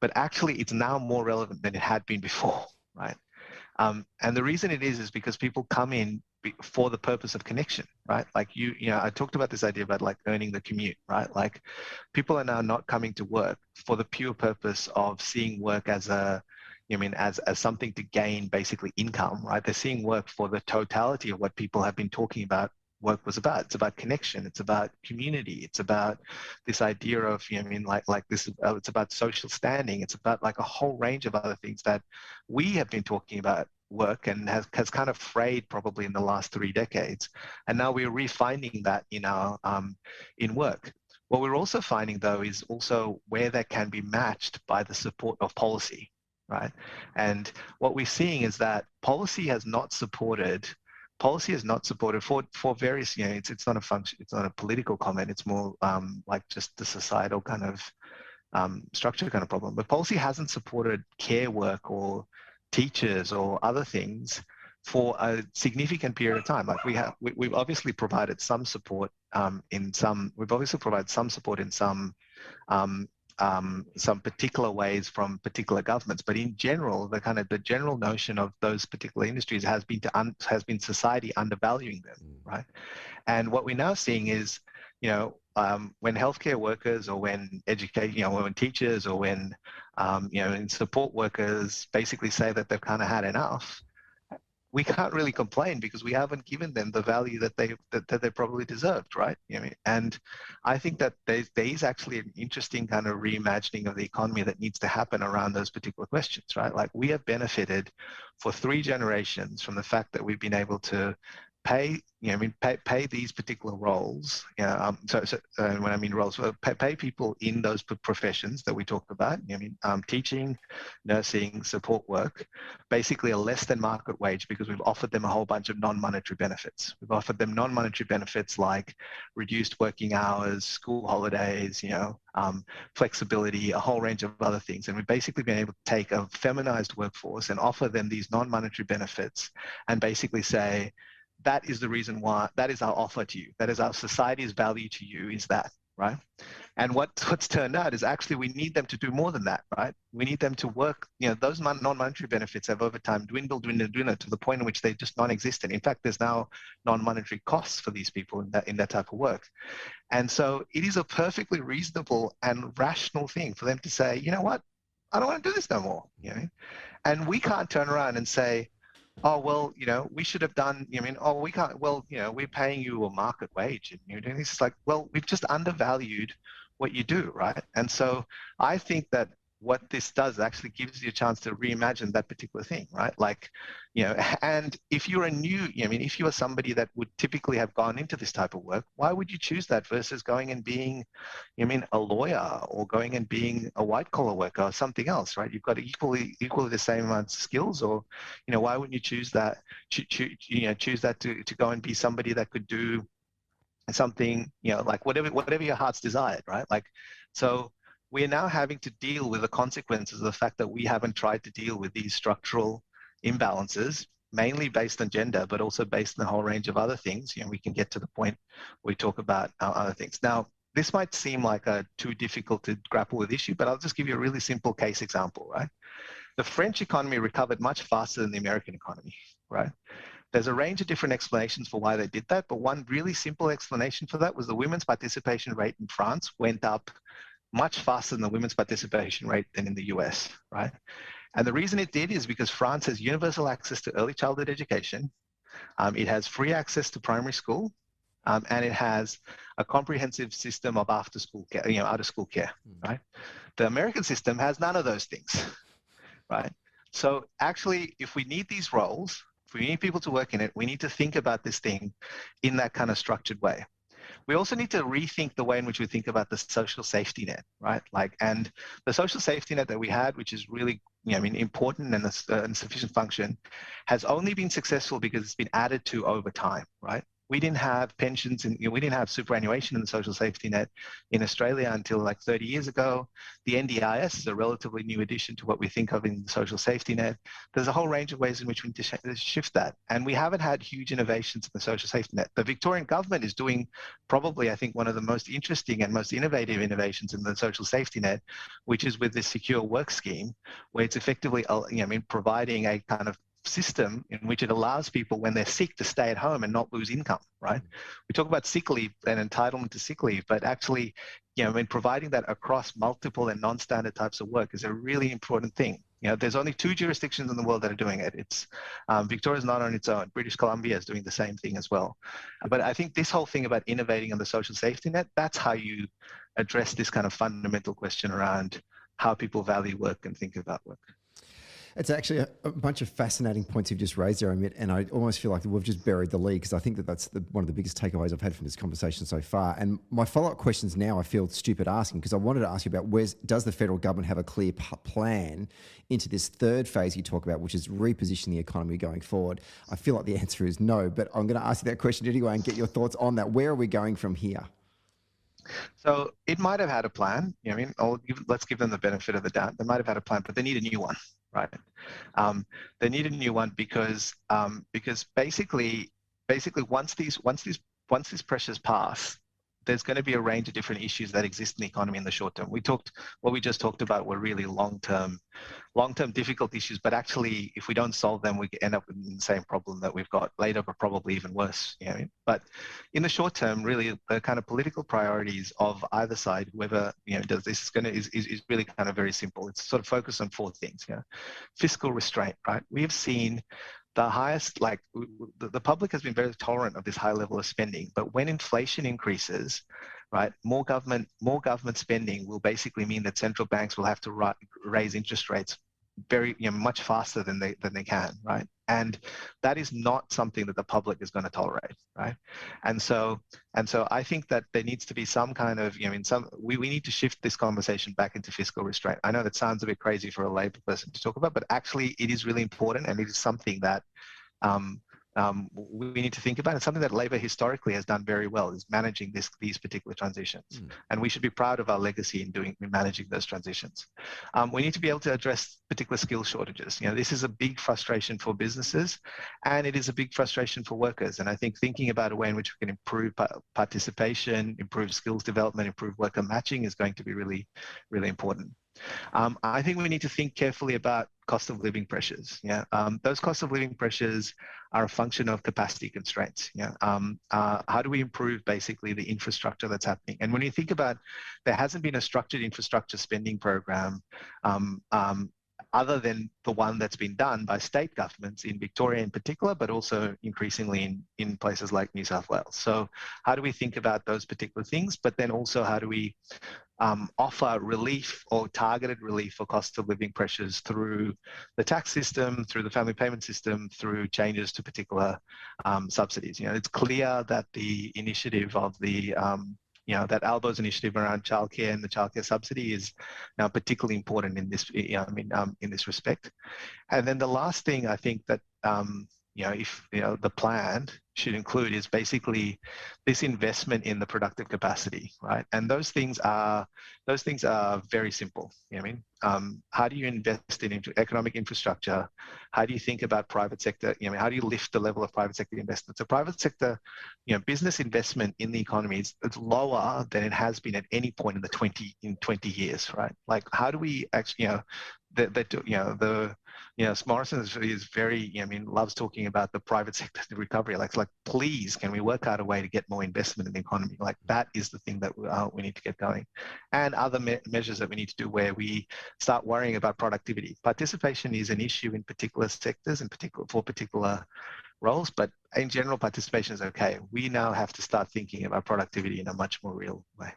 But actually, it's now more relevant than it had been before, right? And the reason it is because people come in for the purpose of connection, right? I talked about this idea about earning the commute, right? People are now not coming to work for the pure purpose of seeing work as as something to gain basically income, right? They're seeing work for the totality of what people have been talking about work was about. It's about connection. It's about community. It's about this idea of, it's about social standing. It's about a whole range of other things that we have been talking about work and has kind of frayed probably in the last 3 decades. And now we're refinding that in work. What we're also finding, though, is also where that can be matched by the support of policy, right? And what we're seeing is that policy has not supported for various, it's not a function, it's not a political comment, it's more just the societal kind of structure kind of problem. But policy hasn't supported care work or teachers or other things for a significant period of time. We've obviously provided some support in some particular ways from particular governments, but in general, the general notion of those particular industries has been society undervaluing them, right? And what we're now seeing is, when healthcare workers or when when teachers or when support workers basically say that they've kind of had enough, we can't really complain because we haven't given them the value that they probably deserved, right? You know what I mean? And I think that there is actually an interesting kind of reimagining of the economy that needs to happen around those particular questions, right? Like we have benefited for 3 generations from the fact that we've been able to pay, pay these particular roles. When I mean roles, pay people in those professions that we talked about. Teaching, nursing, support work, basically a less than market wage because we've offered them a whole bunch of non-monetary benefits. We've offered them non-monetary benefits like reduced working hours, school holidays, flexibility, a whole range of other things. And we've basically been able to take a feminized workforce and offer them these non-monetary benefits and basically say, that is the reason why, that is our offer to you. That is our society's value to you, is that, right? And what's turned out is actually we need them to do more than that, right? We need them to work, those non-monetary benefits have over time dwindled to the point in which they're just non-existent. In fact, there's now non-monetary costs for these people in that type of work. And so it is a perfectly reasonable and rational thing for them to say, you know what, I don't want to do this no more, And we can't turn around and say, oh, well, we should have done, we can't, well, we're paying you a market wage and you're doing this. It's like, well, we've just undervalued what you do, right? And so I think that what this does actually gives you a chance to reimagine that particular thing, right? Like, and if you're if you are somebody that would typically have gone into this type of work, why would you choose that versus going and being, a lawyer or going and being a white collar worker or something else, right? You've got equally the same amounts of skills, or, why wouldn't you choose that, choose that to go and be somebody that could do something, like whatever your heart's desired, right? Like, so we're now having to deal with the consequences of the fact that we haven't tried to deal with these structural imbalances, mainly based on gender, but also based on a whole range of other things. We can get to the point where we talk about other things. Now, this might seem like a too difficult to grapple with issue, but I'll just give you a really simple case example, right? The French economy recovered much faster than the American economy, right? There's a range of different explanations for why they did that, but one really simple explanation for that was the women's participation rate in France went up much faster than the women's participation rate than in the US, right? And the reason it did is because France has universal access to early childhood education. It has free access to primary school, and it has a comprehensive system of after-school care, out-of-school care, right? The American system has none of those things, right? So actually, if we need these roles, if we need people to work in it, we need to think about this thing in that kind of structured way. We also need to rethink the way in which we think about the social safety net, right? Like, and the social safety net that we had, which is really, important and sufficient function, has only been successful because it's been added to over time, right? We didn't have pensions and we didn't have superannuation in the social safety net in Australia until like 30 years ago. The NDIS is a relatively new addition to what we think of in the social safety net. There's a whole range of ways in which we need to shift that. And we haven't had huge innovations in the social safety net. The Victorian government is doing probably, I think, one of the most interesting and most innovative innovations in the social safety net, which is with this secure work scheme, where it's effectively, providing a kind of system in which it allows people when they're sick to stay at home and not lose income, right? We talk about sick leave and entitlement to sick leave, but actually, providing that across multiple and non-standard types of work is a really important thing. There's only 2 jurisdictions in the world that are doing it. It's Victoria's not on its own. British Columbia is doing the same thing as well. But I think this whole thing about innovating on the social safety net, that's how you address this kind of fundamental question around how people value work and think about work. It's actually a bunch of fascinating points you've just raised there, Amit, and I almost feel like we've just buried the lead because I think that's one of the biggest takeaways I've had from this conversation so far. And my follow-up questions now I feel stupid asking because I wanted to ask you about does the federal government have a clear plan into this third phase you talk about, which is repositioning the economy going forward? I feel like the answer is no, but I'm going to ask you that question anyway and get your thoughts on that. Where are we going from here? So it might have had a plan. Let's give them the benefit of the doubt. They might have had a plan, but they need a new one. Right. They need a new one because basically once these pressures pass, there's going to be a range of different issues that exist in the economy in the short term. What we just talked about were really long-term difficult issues, but actually, if we don't solve them, we end up with the same problem that we've got later, but probably even worse. But in the short term, really, the kind of political priorities of either side, whoever does this, is really kind of very simple. It's sort of focused on 4 things. Fiscal restraint, right? We have seen the highest, like the public has been very tolerant of this high level of spending, but when inflation increases, right, more government spending will basically mean that central banks will have to raise interest rates very, much faster than they can, right? And that is not something that the public is going to tolerate, right? And so I think that there needs to be some kind of, we need to shift this conversation back into fiscal restraint. I know that sounds a bit crazy for a Labor person to talk about, but actually it is really important, and it is something that we need to think about. It's something that Labor historically has done very well, is managing these particular transitions. And we should be proud of our legacy in managing those transitions. We need to be able to address particular skill shortages. This is a big frustration for businesses, and it is a big frustration for workers. And I think thinking about a way in which we can improve participation, improve skills development, improve worker matching is going to be really, really important. I think we need to think carefully about cost of living pressures. Those cost of living pressures are a function of capacity constraints. How do we improve basically the infrastructure that's happening? And when you think about, there hasn't been a structured infrastructure spending program other than the one that's been done by state governments in Victoria in particular, but also increasingly in places like New South Wales. So how do we think about those particular things? But then also, how do we offer relief or targeted relief for cost of living pressures through the tax system, through the family payment system, through changes to particular subsidies? It's clear that the initiative of the that Albo's initiative around childcare and the childcare subsidy is now particularly important in this, in this respect. And then the last thing I think that if the plan should include is basically this investment in the productive capacity, right? And those things are very simple. How do you invest in economic infrastructure? How do you think about private sector? How do you lift the level of private sector investment? So private sector, business investment in the economy is lower than it has been at any point in 20 years, right? Like, how do we actually, Morrison is very, loves talking about the private sector recovery. Like, please, can we work out a way to get more investment in the economy? Like, that is the thing that we need to get going. And other measures that we need to do where we start worrying about productivity. Participation is an issue in particular sectors and for particular roles, but in general, participation is okay. We now have to start thinking about productivity in a much more real way.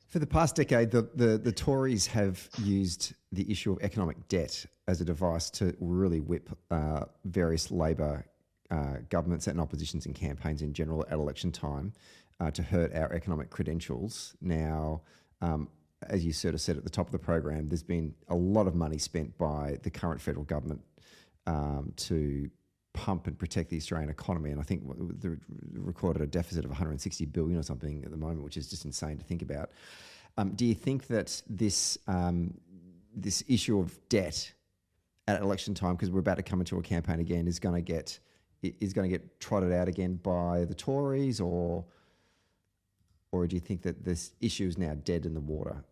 For the past decade, the Tories have used the issue of economic debt as a device to really whip various Labor governments and oppositions and campaigns in general at election time to hurt our economic credentials. Now, as you sort of said at the top of the program, there's been a lot of money spent by the current federal government to pump and protect the Australian economy. And I think they recorded a deficit of 160 billion or something at the moment, which is just insane to think about. Do you think that this issue of debt at election time, because we're about to come into a campaign again, is going to get trotted out again by the Tories, or do you think that this issue is now dead in the water?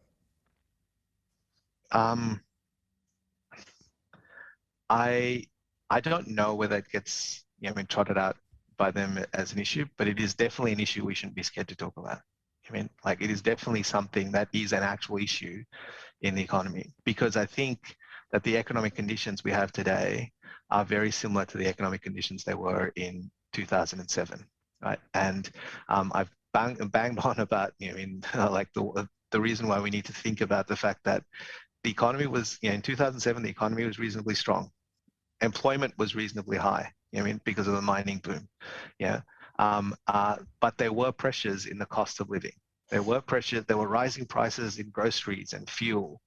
I don't know whether it gets trotted out by them as an issue, but it is definitely an issue we shouldn't be scared to talk about. It is definitely something that is an actual issue in the economy, because I think that the economic conditions we have today are very similar to the economic conditions they were in 2007, right? And I've banged on about the reason why we need to think about the fact that the economy was, in 2007, the economy was reasonably strong. Employment was reasonably high, because of the mining boom. But there were pressures in the cost of living. There were rising prices in groceries and fuel.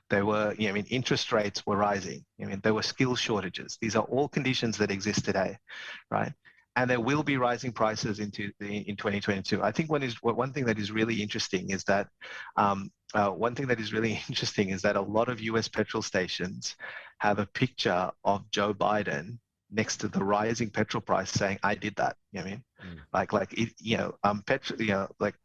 There were, interest rates were rising. There were skill shortages. These are all conditions that exist today, right? And there will be rising prices in 2022. I think one thing that is really interesting is that a lot of US petrol stations have a picture of Joe Biden next to the rising petrol price saying, "I did that."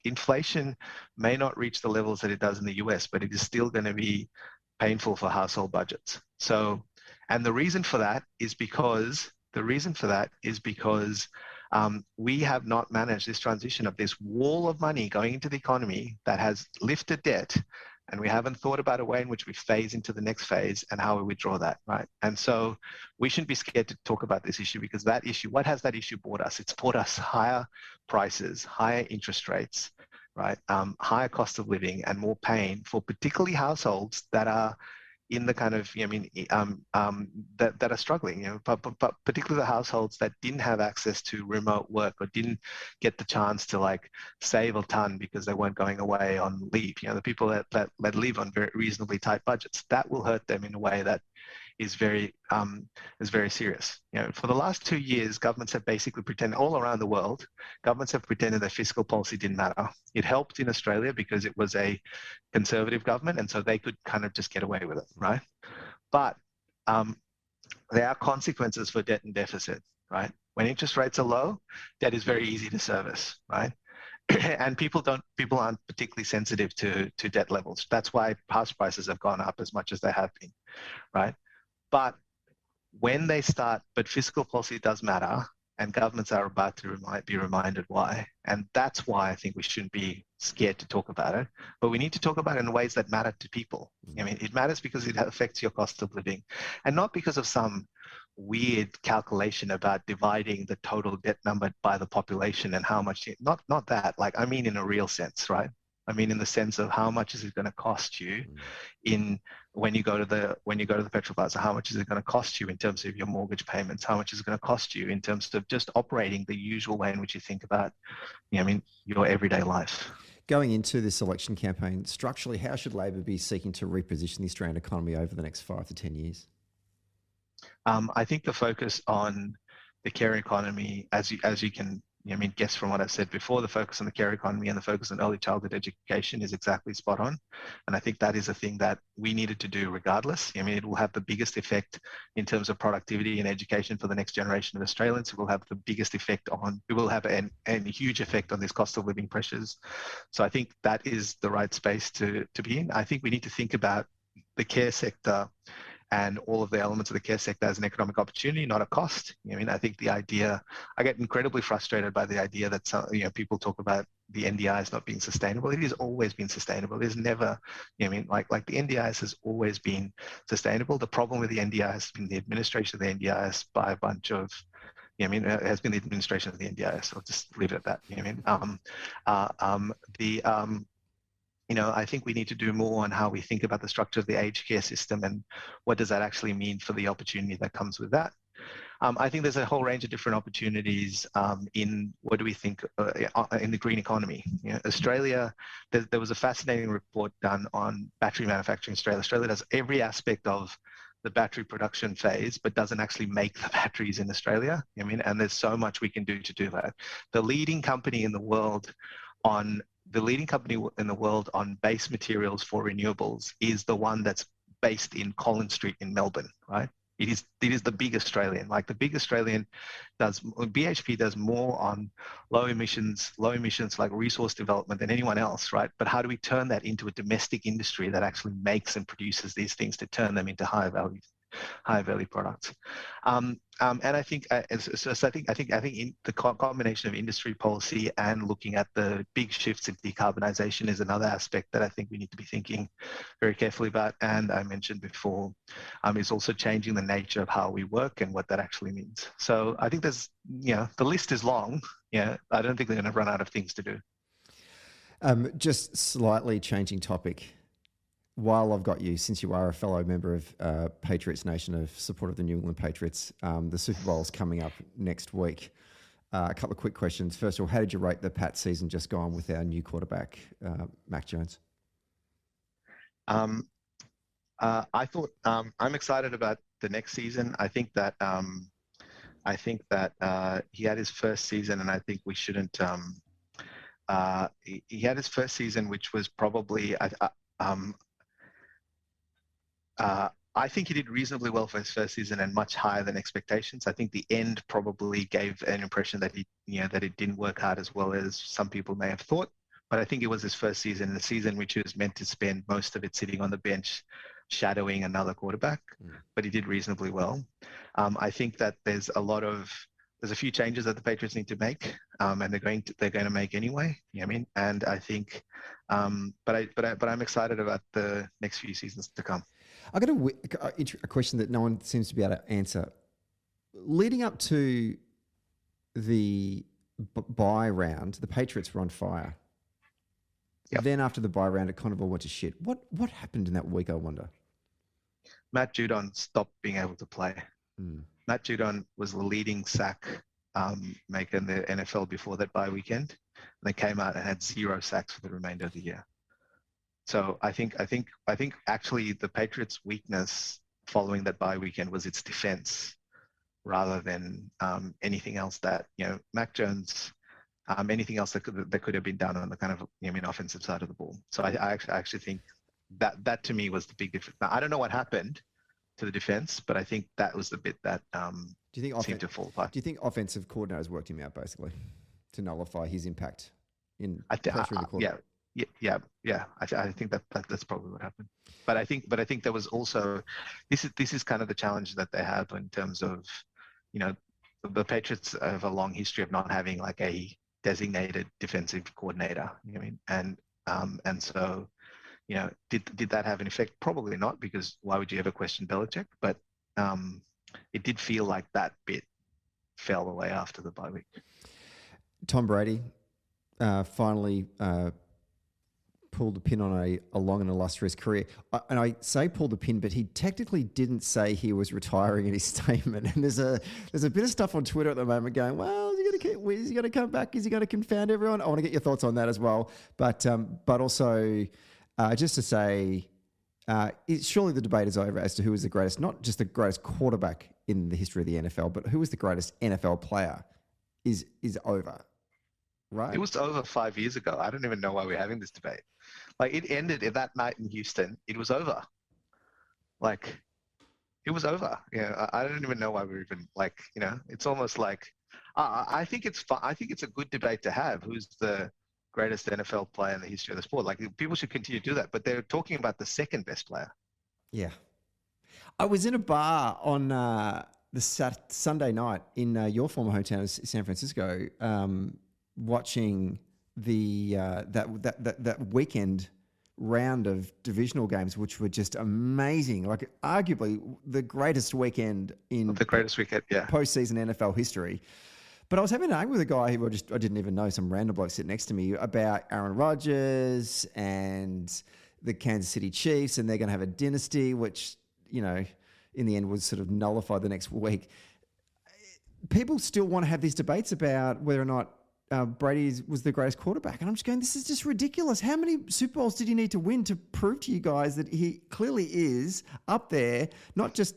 Inflation may not reach the levels that it does in the US, but it is still going to be painful for household budgets. So, and the reason for that is because we have not managed this transition of this wall of money going into the economy that has lifted debt And we haven't thought about a way in which we phase into the next phase and how we withdraw that, right? And so we shouldn't be scared to talk about this issue, because that issue, what has that issue brought us? It's brought us higher prices, higher interest rates, right? Higher cost of living and more pain for particularly households that are in the kind of, that are struggling, but particularly the households that didn't have access to remote work or didn't get the chance to like save a ton because they weren't going away on leave. The people that live on very reasonably tight budgets, that will hurt them in a way that is very serious. For the last 2 years, governments have basically pretended all around the world, governments have pretended that fiscal policy didn't matter. It helped in Australia because it was a conservative government, and so they could kind of just get away with it, right? But there are consequences for debt and deficit, right? When interest rates are low, debt is very easy to service, right? And people aren't particularly sensitive to debt levels. That's why house prices have gone up as much as they have been, right? But when they start, but fiscal policy does matter, and governments are about to be reminded why. And that's why I think we shouldn't be scared to talk about it, but we need to talk about it in ways that matter to people. It matters because it affects your cost of living, and not because of some weird calculation about dividing the total debt number by the population and how much, not that, like, I mean in a real sense, right? I mean in the sense of how much is it going to cost you when you go to the petrol plaza, how much is it going to cost you in terms of your mortgage payments? How much is it going to cost you in terms of just operating the usual way in which you think about, your everyday life? Going into this election campaign, structurally, how should Labor be seeking to reposition the Australian economy over the next 5 to 10 years? I think the focus on the care economy, as you can guess from what I've said before, the focus on the care economy and the focus on early childhood education is exactly spot on. And I think that is a thing that we needed to do regardless. It will have the biggest effect in terms of productivity and education for the next generation of Australians. It will have the biggest effect it will have a huge effect on this cost of living pressures. So I think that is the right space to be in. I think we need to think about the care sector and all of the elements of the care sector as an economic opportunity, not a cost. I think the idea, I get incredibly frustrated by the idea that people talk about the NDIS not being sustainable. It has always been sustainable. It is never, like the NDIS has always been sustainable. The problem with the NDIS has been the administration of the NDIS by a bunch of, it has been the administration of the NDIS. I'll just leave it at that. I think we need to do more on how we think about the structure of the aged care system and what does that actually mean for the opportunity that comes with that. I think there's a whole range of different opportunities in what do we think in the green economy. Australia, there was a fascinating report done on battery manufacturing in Australia. Australia does every aspect of the battery production phase, but doesn't actually make the batteries in Australia. And there's so much we can do to do that. The leading company in the world on base materials for renewables is the one that's based in Collins Street in Melbourne, right? It is the big Australian. Like the big Australian BHP does more on low emissions like resource development than anyone else, right? But how do we turn that into a domestic industry that actually makes and produces these things to turn them into higher value products? And I think I think in the combination of industry policy and looking at the big shifts in decarbonisation is another aspect that I think we need to be thinking very carefully about. And I mentioned before, is also changing the nature of how we work and what that actually means. So I think there's, the list is long. I don't think they're going to run out of things to do. Just slightly changing topic. While I've got you, since you are a fellow member of Patriots Nation, of support of the New England Patriots, the Super Bowl's coming up next week. A couple of quick questions. First of all, how did you rate the Pat season just gone with our new quarterback, Mac Jones? I thought I'm excited about the next season. I think that he had his first season, and I think we shouldn't. He had his first season, which was probably. I think he did reasonably well for his first season and much higher than expectations. I think the end probably gave an impression that that it didn't work out as well as some people may have thought. But I think it was his first season, the season which he was meant to spend most of it sitting on the bench, shadowing another quarterback. But he did reasonably well. I think that there's a lot of there's a few changes that the Patriots need to make, and they're going to make anyway. You know what I mean? And I think, but I'm excited about the next few seasons to come. I got a question that no one seems to be able to answer. Leading up to the bye round, the Patriots were on fire. Yep. Then after the bye round, it kind of all went to shit. What happened in that week, I wonder? Matt Judon stopped being able to play. Matt Judon was the leading sack maker in the NFL before that bye weekend, and they came out and had 0 sacks for the remainder of the year. So I think actually the Patriots' weakness following that bye weekend was its defense, rather than anything else that, you know, Mac Jones, anything else that could have been done on the kind of, you know, offensive side of the ball. So I actually think that to me was the big difference. Now, I don't know what happened to the defense, but I think that was the bit that do you think seemed to fall apart. Do you think offensive coordinators worked him out basically to nullify his impact in pressuring the quarterback? Yeah. I think that's probably what happened. But I think there was also this is kind of the challenge that they have in terms of, you know, the Patriots have a long history of not having like a designated defensive coordinator. You know what I mean? And so, you know, did that have an effect? Probably not, because why would you ever question Belichick? But it did feel like that bit fell away after the bye week. Tom Brady finally pulled the pin on a long and illustrious career. And I say pulled the pin, but he technically didn't say he was retiring in his statement. And there's a bit of stuff on Twitter at the moment going, well, is he going to come back? Is he going to confound everyone? I want to get your thoughts on that as well. But also just to say, surely the debate is over as to who is the greatest, not just the greatest quarterback in the history of the NFL, but who is the greatest NFL player is over. Right? It was over 5 years ago. I don't even know why we're having this debate. Like, it ended that night in Houston. It was over. Like, it was over. Yeah, I don't even know why we're even, like, you know, it's almost like, I think it's fun. I think it's a good debate to have. Who's the greatest NFL player in the history of the sport? Like, people should continue to do that. But they're talking about the second best player. Yeah. I was in a bar on the Sunday night in your former hometown, San Francisco, watching the that weekend round of divisional games, which were just amazing. Like, arguably the greatest weekend in postseason NFL history. But I was having an argument with a guy who I didn't even know, some random bloke sitting next to me, about Aaron Rodgers and the Kansas City Chiefs, and they're going to have a dynasty, which, you know, in the end was sort of nullified the next week. People still want to have these debates about whether or not Brady was the greatest quarterback. And I'm just going, this is just ridiculous. How many Super Bowls did he need to win to prove to you guys that he clearly is up there, not just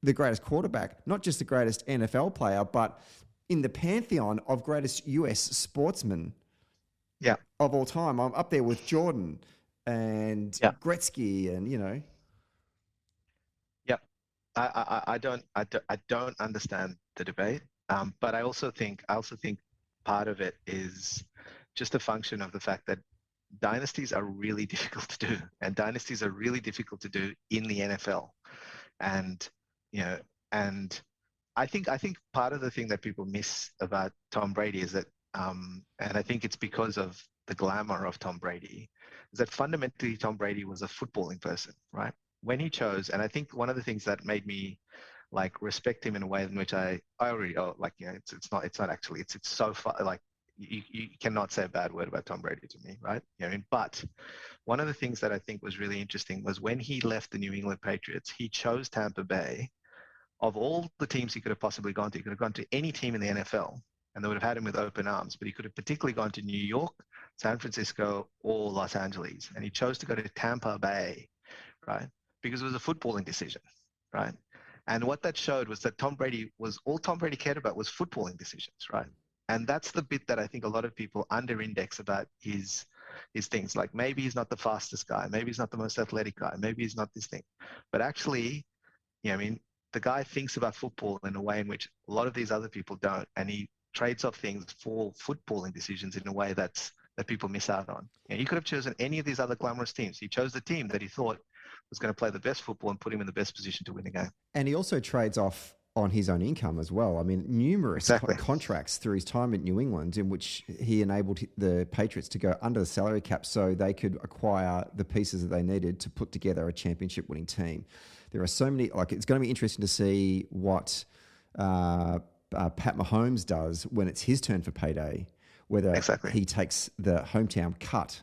the greatest quarterback, not just the greatest NFL player, but in the pantheon of greatest US sportsmen of all time? I'm up there with Jordan and Gretzky and, you know. I don't understand the debate. But I also think part of it is just a function of the fact that dynasties are really difficult to do, and dynasties are really difficult to do in the NFL. And, you know, and I think part of the thing that people miss about Tom Brady is that, and I think it's because of the glamour of Tom Brady, is that fundamentally Tom Brady was a footballing person, right? When he chose, and I think one of the things that made me like respect him in a way in which I already, like, you know, it's not actually, it's so far, like, you cannot say a bad word about Tom Brady to me, right? You know what I mean? But one of the things that I think was really interesting was when he left the New England Patriots, he chose Tampa Bay. Of all the teams he could have possibly gone to, he could have gone to any team in the NFL and they would have had him with open arms, but he could have particularly gone to New York, San Francisco, or Los Angeles. And he chose to go to Tampa Bay, right? Because it was a footballing decision, right? And what that showed was that all Tom Brady cared about was footballing decisions, right? And that's the bit that I think a lot of people under-index about his things. Like, maybe he's not the fastest guy, maybe he's not the most athletic guy, maybe he's not this thing. But actually, you know what I mean, the guy thinks about football in a way in which a lot of these other people don't, and he trades off things for footballing decisions in a way that people miss out on. You know, he could have chosen any of these other glamorous teams. He chose the team that he thought was going to play the best football and put him in the best position to win a game. And he also trades off on his own income as well. I mean, numerous Exactly. contracts through his time at New England in which he enabled the Patriots to go under the salary cap so they could acquire the pieces that they needed to put together a championship winning team. There are so many, like, it's going to be interesting to see what Pat Mahomes does when it's his turn for payday, whether Exactly. he takes the hometown cut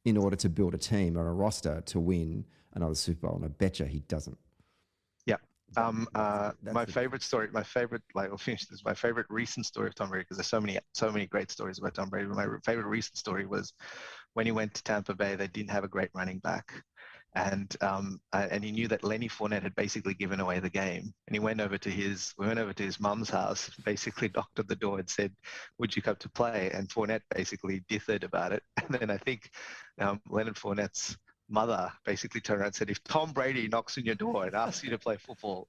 in order to build a team or a roster to win another Super Bowl. And I bet you he doesn't. Yeah. My favorite story, I'll finish this. My favorite recent story of Tom Brady, because there's so many great stories about Tom Brady. My favorite recent story was when he went to Tampa Bay. They didn't have a great running back, and he knew that Lenny Fournette had basically given away the game. And we went over to his mum's house, basically knocked at the door and said, "Would you come to play?" And Fournette basically dithered about it. And then I think Leonard Fournette's mother basically turned around and said, "If Tom Brady knocks on your door and asks you to play football,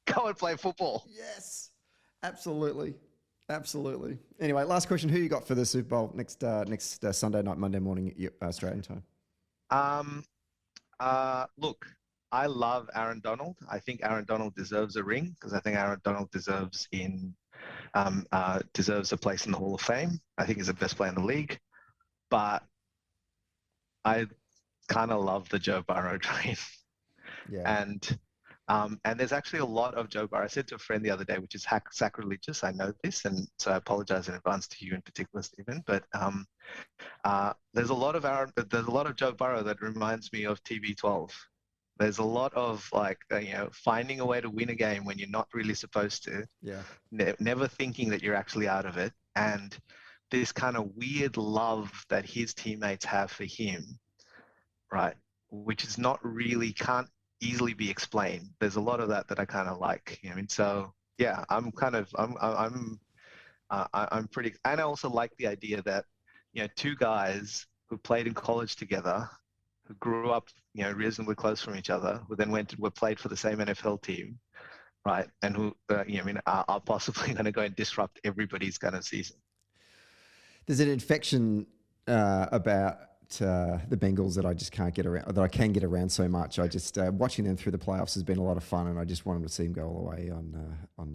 go and play football." Yes, absolutely. Anyway, last question. Who you got for the Super Bowl next Sunday night, Monday morning, Australian time? Look, I love Aaron Donald. I think Aaron Donald deserves a ring because I think Aaron Donald deserves a place in the Hall of Fame. I think he's the best player in the league. But I kind of love the Joe Burrow train. Yeah. And there's actually a lot of Joe Burrow. I said to a friend the other day, which is sacrilegious. I know this, and so I apologize in advance to you in particular, Stephen. But there's a lot of Joe Burrow that reminds me of TB12. There's a lot of finding a way to win a game when you're not really supposed to. Yeah. Never thinking that you're actually out of it, and this kind of weird love that his teammates have for him, right? Which is can't easily be explained. There's a lot of that I kind of like. I mean, so yeah, I'm pretty, and I also like the idea that two guys who played in college together, who grew up reasonably close from each other, who then were played for the same NFL team, right? And who are possibly going to go and disrupt everybody's kind of season. There's an infection about the Bengals that I just can't get around, that I can get around so much. I just watching them through the playoffs has been a lot of fun, and I just want them to see them go all the way on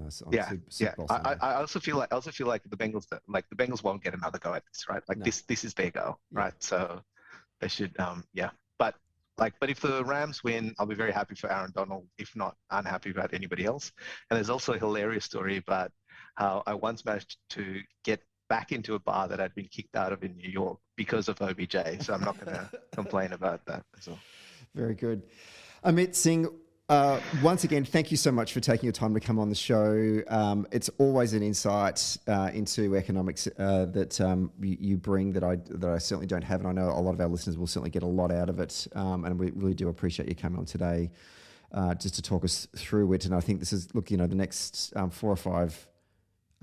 Super Bowl Sunday. I also feel like the Bengals won't get another go at this, right? Like, no. This is their go, right? So they should, But if the Rams win, I'll be very happy for Aaron Donald. If not, unhappy about anybody else. And there's also a hilarious story about how I once managed to get back into a bar that I'd been kicked out of in New York because of OBJ. So I'm not going to complain about that. So. Very good. Amit Singh, once again, thank you so much for taking your time to come on the show. It's always an insight into economics that you bring that I certainly don't have, and I know a lot of our listeners will certainly get a lot out of it. And we really do appreciate you coming on today just to talk us through it. And I think this is, the next 4 or 5.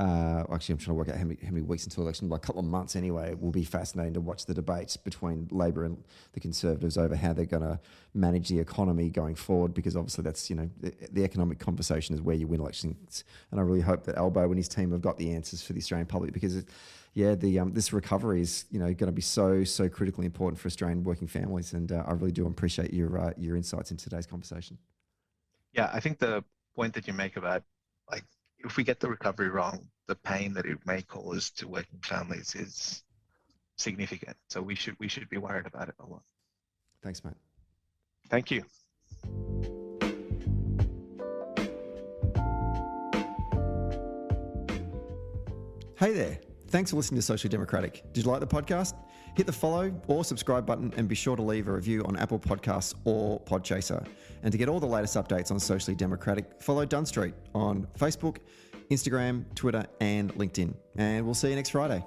Actually, I'm trying to work out how many weeks until election, like a couple of months anyway. It will be fascinating to watch the debates between Labor and the Conservatives over how they're going to manage the economy going forward, because obviously that's, the economic conversation is where you win elections. And I really hope that Albo and his team have got the answers for the Australian public, because this recovery is, going to be so critically important for Australian working families. And I really do appreciate your insights in today's conversation. Yeah, I think the point that you make about, if we get the recovery wrong, the pain that it may cause to working families is significant. So we should be worried about it a lot. Thanks, mate. Thank you. Hey there. Thanks for listening to Socially Democratic. Did you like the podcast? Hit the follow or subscribe button and be sure to leave a review on Apple Podcasts or Podchaser. And to get all the latest updates on Socially Democratic, follow Dunn Street on Facebook, Instagram, Twitter, and LinkedIn. And we'll see you next Friday.